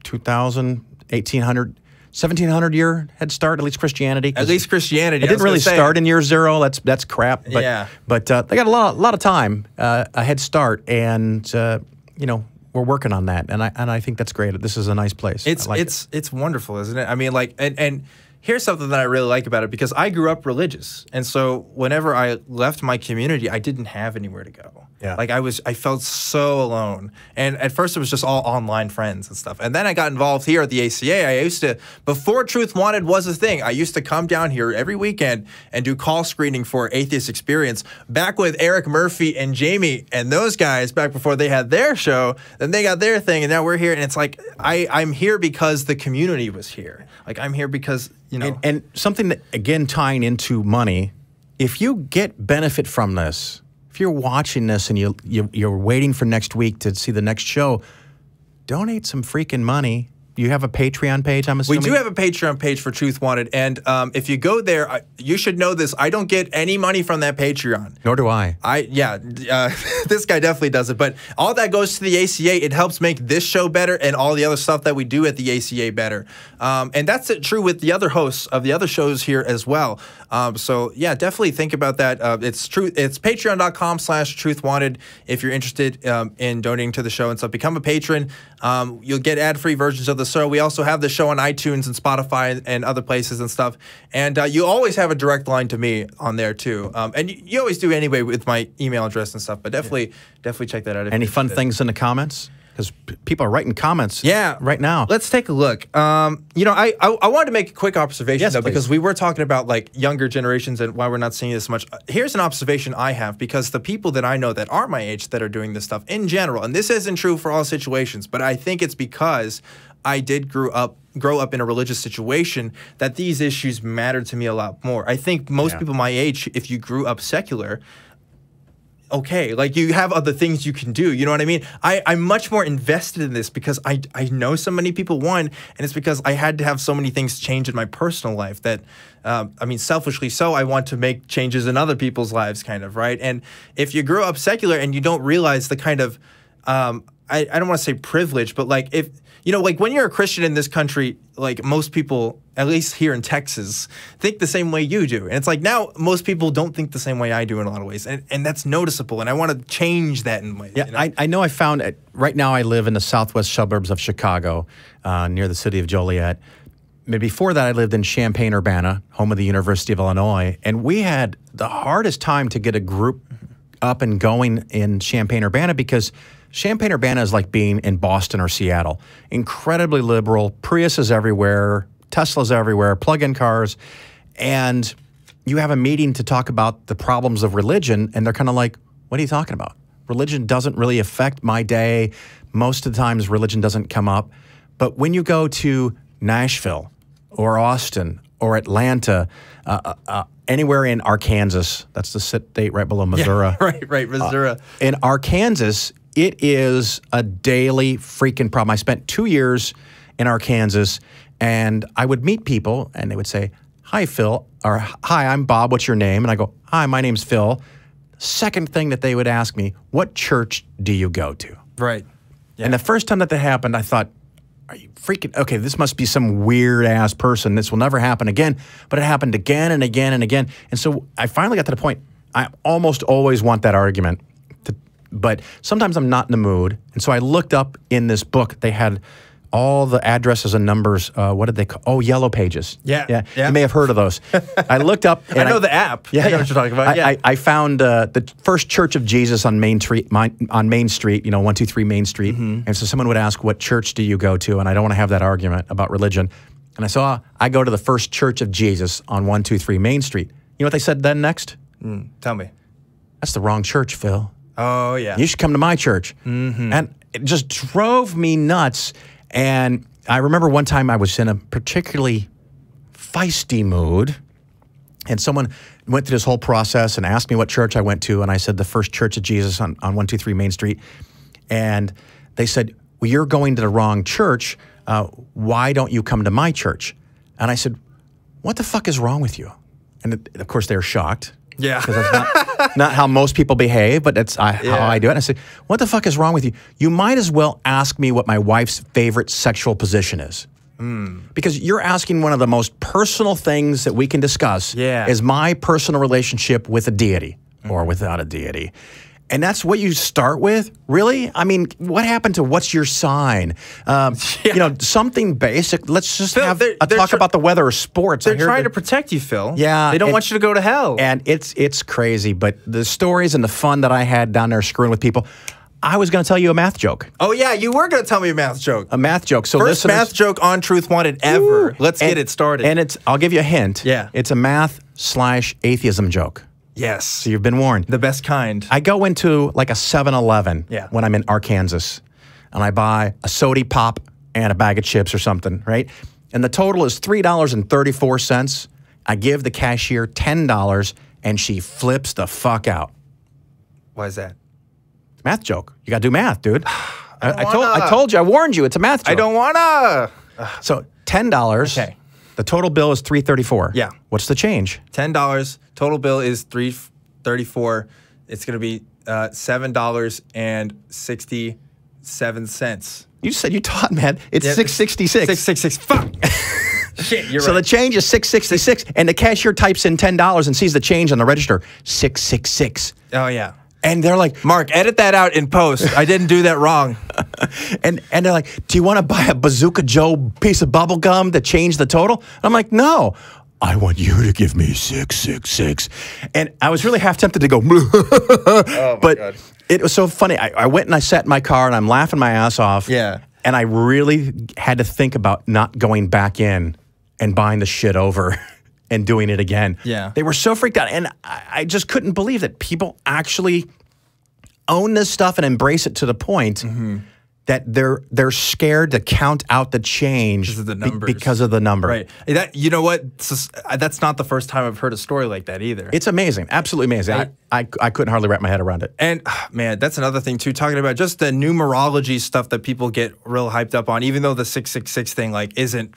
2,000, 1,800, 1,700-year head start, at least Christianity. At least Christianity. It didn't really start in year zero. That's crap. But, but they got a lot of time, a head start, and we're working on that, and I think that's great. This is a nice place. It's wonderful, isn't it? I mean, like, and here's something that I really like about it, because I grew up religious, and so whenever I left my community, I didn't have anywhere to go. Like I felt so alone. And at first it was just all online friends and stuff. And then I got involved here at the ACA. I used to, before Truth Wanted was a thing, I used to come down here every weekend and do call screening for Atheist Experience, back with Eric Murphy and Jamie and those guys back before they had their show. Then they got their thing, and now we're here. And it's like, I'm here because the community was here. Like, I'm here because, And something that, again, tying into money, if you get benefit from this, if you're watching this and you're waiting for next week to see the next show, donate some freaking money. You have a Patreon page, I'm assuming? We do have a Patreon page for Truth Wanted, and if you go there, you should know this. I don't get any money from that Patreon. Nor do I. This guy definitely does it, but all that goes to the ACA. It helps make this show better and all the other stuff that we do at the ACA better. And that's true with the other hosts of the other shows here as well. So yeah, definitely think about that. It's patreon.com/truthwanted if you're interested in donating to the show and stuff. Become a patron. You'll get ad-free versions of the show. We also have the show on iTunes and Spotify and other places and stuff. And you always have a direct line to me on there too. And you always do anyway with my email address and stuff. But definitely check that out. Any fun things in the comments? Because people are writing comments right now. Let's take a look. I wanted to make a quick observation, though, because we were talking about like younger generations and why we're not seeing this much. Here's an observation I have, because the people that I know that are my age that are doing this stuff in general, and this isn't true for all situations, but I think it's because I did grow up in a religious situation that these issues matter to me a lot more. I think most people my age, if you grew up secular, okay, like you have other things you can do. You know what I mean? I'm much more invested in this because I know so many people, and it's because I had to have so many things change in my personal life that, selfishly so, I want to make changes in other people's lives, kind of, right? And if you grow up secular and you don't realize the kind of, I don't want to say privilege, but like if you know, like when you're a Christian in this country, like most people, at least here in Texas, think the same way you do. And it's like now most people don't think the same way I do in a lot of ways. And that's noticeable. And I want to change that in ways. Yeah, you know? I know I found it. Right now I live in the southwest suburbs of Chicago, near the city of Joliet. Before that, I lived in Champaign-Urbana, home of the University of Illinois. And we had the hardest time to get a group up and going in Champaign-Urbana because Champaign-Urbana is like being in Boston or Seattle. Incredibly liberal, Priuses everywhere, Teslas everywhere, plug-in cars. And you have a meeting to talk about the problems of religion, and they're kind of like, what are you talking about? Religion doesn't really affect my day. Most of the times, religion doesn't come up. But when you go to Nashville or Austin or Atlanta, anywhere in Arkansas, that's the state right below Missouri. Yeah, right, Missouri. In Arkansas, it is a daily freaking problem. I spent 2 years in Arkansas, and I would meet people, and they would say, hi, Phil, or hi, I'm Bob, what's your name? And I go, hi, my name's Phil. Second thing that they would ask me, what church do you go to? Right. Yeah. And the first time that happened, I thought, are you freaking, okay, this must be some weird-ass person. This will never happen again. But it happened again and again and again. And so I finally got to the point, I almost always want that argument. But sometimes I'm not in the mood. And so I looked up in this book, they had all the addresses and numbers. What did they call? Oh, Yellow Pages. Yeah. You may have heard of those. I looked up. And I know the app. Yeah, I know what you're talking about. Yeah. I found the First Church of Jesus on Main Street, on Main Street, you know, 123 Main Street. And so someone would ask, what church do you go to? And I don't want to have that argument about religion. And I saw, I go to the First Church of Jesus on 123 Main Street. You know what they said then next? Tell me. That's the wrong church, Phil. Oh, yeah. You should come to my church. And it just drove me nuts. And I remember one time I was in a particularly feisty mood, and someone went through this whole process and asked me what church I went to, and I said the First Church of Jesus on 123 Main Street. And they said, well, you're going to the wrong church. Why don't you come to my church? And I said, what the fuck is wrong with you? And of course, they were shocked. Yeah. Because that's not how most people behave, but that's how I do it. And I said, what the fuck is wrong with you? You might as well ask me what my wife's favorite sexual position is. Because you're asking one of the most personal things that we can discuss is my personal relationship with a deity or without a deity. And that's what you start with? Really? I mean, what happened to what's your sign? You know, something basic. Let's just have a talk about the weather or sports. They're trying to protect you, Phil. Yeah. They don't want you to go to hell. And it's crazy. But the stories and the fun that I had down there screwing with people, I was going to tell you a math joke. Oh, yeah, you were going to tell me a math joke. A math joke. So First math joke on Truth Wanted ever. Let's get it started. And I'll give you a hint. Yeah. It's a math/atheism joke. Yes. So you've been warned. The best kind. I go into like a 7-Eleven when I'm in Arkansas, and I buy a sody pop and a bag of chips or something, right? And the total is $3.34. I give the cashier $10, and she flips the fuck out. Why is that? Math joke. You got to do math, dude. I told you. I warned you. It's a math joke. I don't wanna. So $10. Okay. The total bill is $3.34. Yeah. What's the change? $10. Total bill is $3.34. It's going to be $7.67. You said you taught, man. It's $6.66. $6.66. Fuck. Shit, you're right. So the change is $6.66, and the cashier types in $10 and sees the change on the register, $6.66. Oh yeah. And they're like, Mark, edit that out in post. I didn't do that wrong. and they're like, do you want to buy a Bazooka Joe piece of bubble gum to change the total? And I'm like, no. I want you to give me 666. And I was really half tempted to go, oh my God. It was so funny. I went and I sat in my car and I'm laughing my ass off. Yeah. And I really had to think about not going back in and buying the shit over and doing it again. Yeah. They were so freaked out. And I just couldn't believe that people actually own this stuff and embrace it to the point that they're scared to count out the change because of the numbers. Because of the number. Right. That, you know what? That's not the first time I've heard a story like that either. It's amazing. Absolutely amazing. I couldn't hardly wrap my head around it. And man, that's another thing too, talking about just the numerology stuff that people get real hyped up on, even though the 666 thing like isn't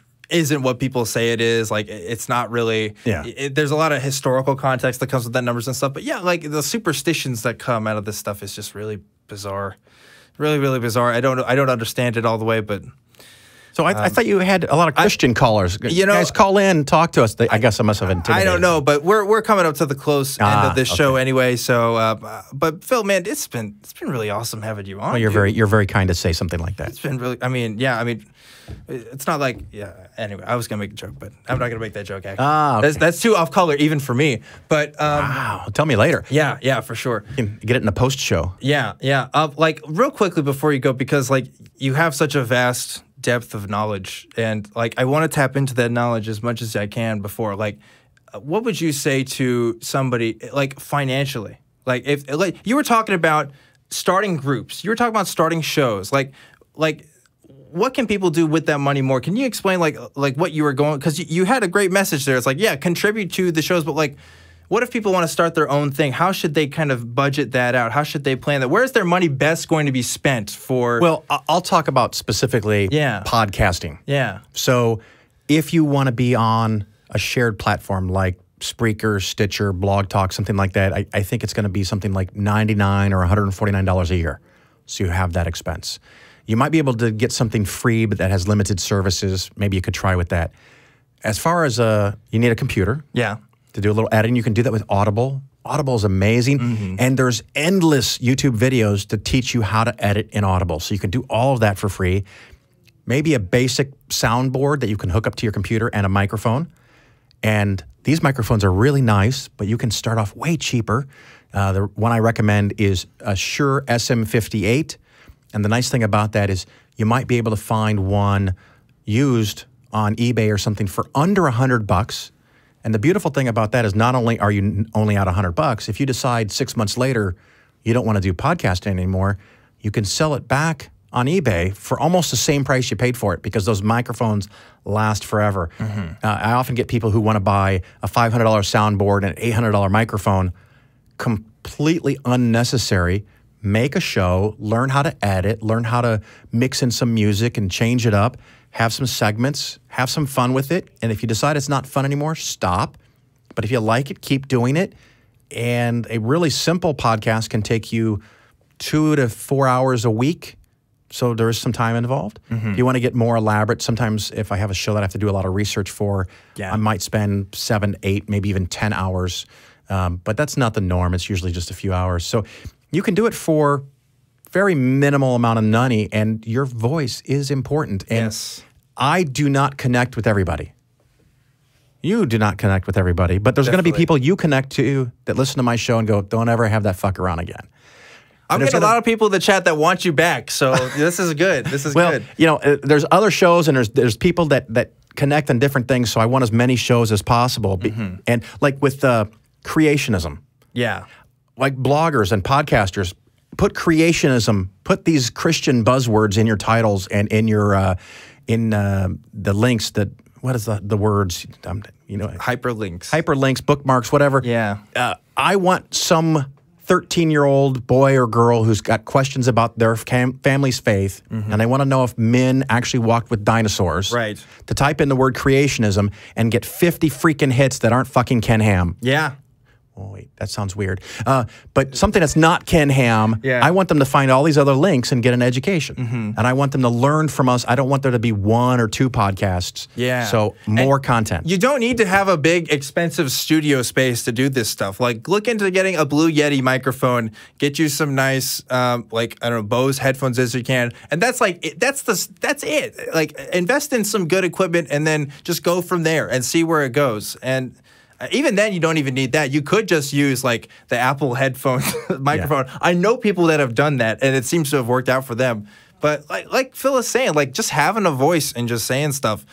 what people say it is. Like, it's not really. Yeah. There's a lot of historical context that comes with that numbers and stuff. But yeah, like the superstitions that come out of this stuff is just really bizarre. Really, really bizarre. I don't understand it all the way, but So I thought you had a lot of Christian callers. You guys call in, talk to us. I guess I must have intimidated. I don't know, but we're coming up to the close end of this show anyway. So, but Phil, man, it's been really awesome having you on. Well, you're very kind to say something like that. It's been really. I mean, it's not like Anyway, I was gonna make a joke, but I'm not gonna make that joke. Actually, Okay. that's too off color even for me. But wow, tell me later. Yeah, for sure. You can get it in the post show. Yeah. Like real quickly before you go, because like you have such a vast depth of knowledge, and like I want to tap into that knowledge as much as I can before. Like, what would you say to somebody like financially? Like if like you were talking about starting groups, you were talking about starting shows, like what can people do with that money more? Can you explain like what you were going, because you had a great message there. It's like, yeah, contribute to the shows, but like, what if people want to start their own thing? How should they kind of budget that out? How should they plan that? Where's their money best going to be spent for? Well, I'll talk about specifically podcasting. Yeah. So if you want to be on a shared platform like Spreaker, Stitcher, Blog Talk, something like that, I think it's going to be something like $99 or $149 a year. So you have that expense. You might be able to get something free, but that has limited services. Maybe you could try with that. As far as you need a computer. Yeah. To do a little editing. You can do that with Audible. Audible is amazing. Mm-hmm. And there's endless YouTube videos to teach you how to edit in Audible. So you can do all of that for free. Maybe a basic soundboard that you can hook up to your computer and a microphone. And these microphones are really nice, but you can start off way cheaper. The one I recommend is a Shure SM58. And the nice thing about that is you might be able to find one used on eBay or something for under $100. And the beautiful thing about that is not only are you only out $100, if you decide 6 months later you don't want to do podcasting anymore, you can sell it back on eBay for almost the same price you paid for it, because those microphones last forever. Mm-hmm. I often get people who want to buy a $500 soundboard and an $800 microphone. Completely unnecessary. Make a show, learn how to edit, learn how to mix in some music and change it up, have some segments, have some fun with it. And if you decide it's not fun anymore, stop. But if you like it, keep doing it. And a really simple podcast can take you 2 to 4 hours a week. So there is some time involved. Mm-hmm. If you want to get more elaborate, sometimes if I have a show that I have to do a lot of research for, I might spend 7, 8, maybe even 10 hours. But that's not the norm. It's usually just a few hours. So you can do it for very minimal amount of money, and your voice is important. And yes. I do not connect with everybody. You do not connect with everybody, but there's going to be people you connect to that listen to my show and go, don't ever have that fucker on again. I'm getting a lot of people in the chat that want you back, so this is good. This is good. You know, there's other shows and there's people that connect on different things, so I want as many shows as possible. Mm-hmm. And like with creationism. Yeah. Like bloggers and podcasters, put creationism, put these Christian buzzwords in your titles and in your the links that, what is the words? Hyperlinks, bookmarks, whatever. Yeah. I want some 13-year-old boy or girl who's got questions about their family's faith, mm-hmm. and they want to know if men actually walked with dinosaurs. Right. To type in the word creationism and get 50 freaking hits that aren't fucking Ken Ham. Yeah. Oh, wait, that sounds weird. But something that's not Ken Ham, yeah. I want them to find all these other links and get an education. Mm-hmm. And I want them to learn from us. I don't want there to be 1 or 2 podcasts. Yeah. So more content. You don't need to have a big, expensive studio space to do this stuff. Like, look into getting a Blue Yeti microphone, get you some nice, Bose headphones as you can. And that's like, that's it. Like, invest in some good equipment and then just go from there and see where it goes. And even then, you don't even need that. You could just use like the Apple headphone microphone. Yeah. I know people that have done that, and it seems to have worked out for them. But like Phil is saying, like just having a voice and just saying stuff.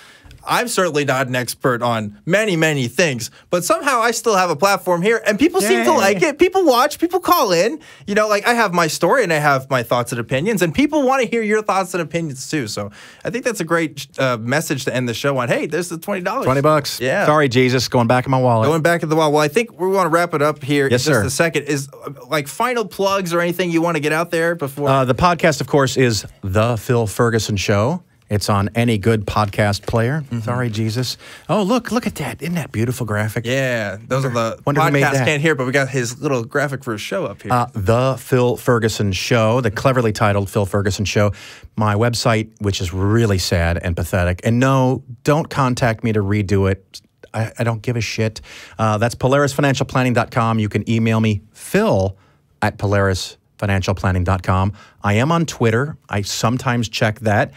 I'm certainly not an expert on many, many things, but somehow I still have a platform here, and people seem to like it. People watch, people call in. You know, like I have my story and I have my thoughts and opinions, and people want to hear your thoughts and opinions too. So I think that's a great message to end the show on. Hey, there's the $20. $20. Yeah. Sorry, Jesus, going back in my wallet. Going back in the wallet. Well, I think we want to wrap it up here yes, in just sir. a second. Is like final plugs or anything you want to get out there before? The podcast, of course, is The Phil Ferguson Show. It's on any good podcast player. Sorry, Jesus. Oh, look at that. Isn't that beautiful graphic? Yeah, those are the Wonder who made podcasts that. can't hear, but we got his little graphic for his show up here. The Phil Ferguson Show, the cleverly titled Phil Ferguson Show. My website, which is really sad and pathetic. And no, don't contact me to redo it. I don't give a shit. That's PolarisFinancialPlanning.com. You can email me, phil@PolarisFinancialPlanning.com. I am on Twitter. I sometimes check that.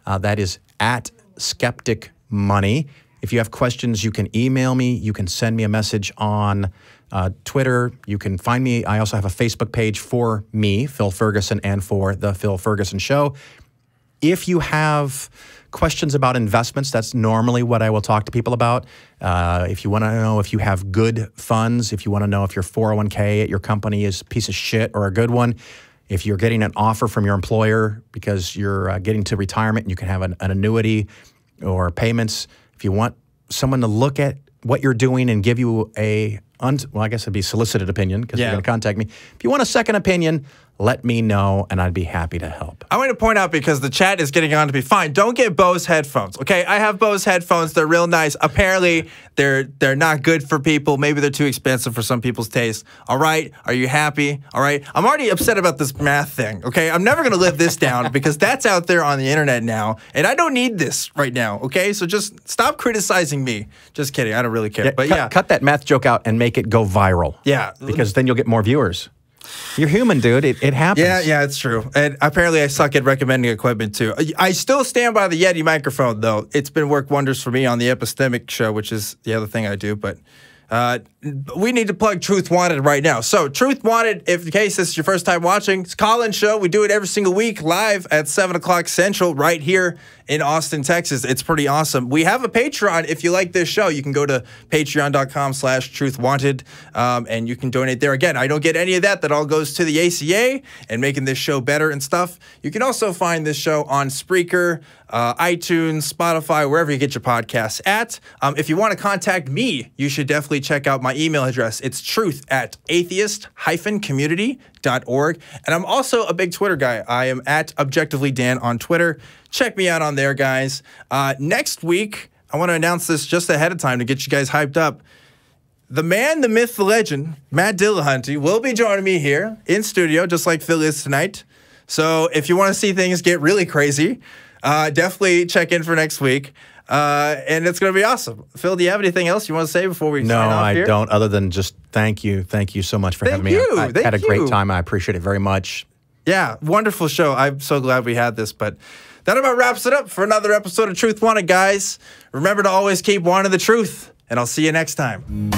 That is @SkepticMoney. If you have questions, you can email me. You can send me a message on Twitter. You can find me. I also have a Facebook page for me, Phil Ferguson, and for The Phil Ferguson Show. If you have questions about investments, that's normally what I will talk to people about. If you want to know if you have good funds, if you want to know if your 401k at your company is a piece of shit or a good one, if you're getting an offer from your employer because you're getting to retirement and you can have an annuity or payments, if you want someone to look at what you're doing and give you a, well, I guess it'd be solicited opinion because you're going to contact me. If you want a second opinion, let me know, and I'd be happy to help. I want to point out, because the chat is getting on to me, fine, don't get Bose headphones, okay? I have Bose headphones. They're real nice. Apparently, they're not good for people. Maybe they're too expensive for some people's taste. All right? Are you happy? All right? I'm already upset about this math thing, okay? I'm never going to live this down because that's out there on the internet now, and I don't need this right now, okay? So just stop criticizing me. Just kidding. I don't really care. But cut that math joke out and make it go viral. Yeah. Because then you'll get more viewers. You're human, dude. It happens. Yeah, it's true. And apparently I suck at recommending equipment, too. I still stand by the Yeti microphone, though. It's been worked wonders for me on the Epistemic show, which is the other thing I do. But we need to plug Truth Wanted right now. So Truth Wanted, if in case this is your first time watching, it's Colin's show. We do it every single week live at 7 o'clock Central right here in Austin, Texas. It's pretty awesome. We have a Patreon. If you like this show, you can go to patreon.com/truthwanted, and you can donate there. Again, I don't get any of that. That all goes to the ACA and making this show better and stuff. You can also find this show on Spreaker, iTunes, Spotify, wherever you get your podcasts at. If you want to contact me, you should definitely check out my email address. It's truth@atheist-community.org. And I'm also a big Twitter guy. I am at ObjectivelyDan on Twitter. Check me out on there, guys. Next week, I want to announce this just ahead of time to get you guys hyped up. The man, the myth, the legend, Matt Dillahunty, will be joining me here in studio, just like Phil is tonight. So if you want to see things get really crazy, definitely check in for next week. And it's going to be awesome. Phil, do you have anything else you want to say before we sign off here? No, I don't, other than just thank you. Thank you so much for having me. I had a great time. I appreciate it very much. Yeah, wonderful show. I'm so glad we had this, but that about wraps it up for another episode of Truth Wanted, guys. Remember to always keep wanting the truth, and I'll see you next time.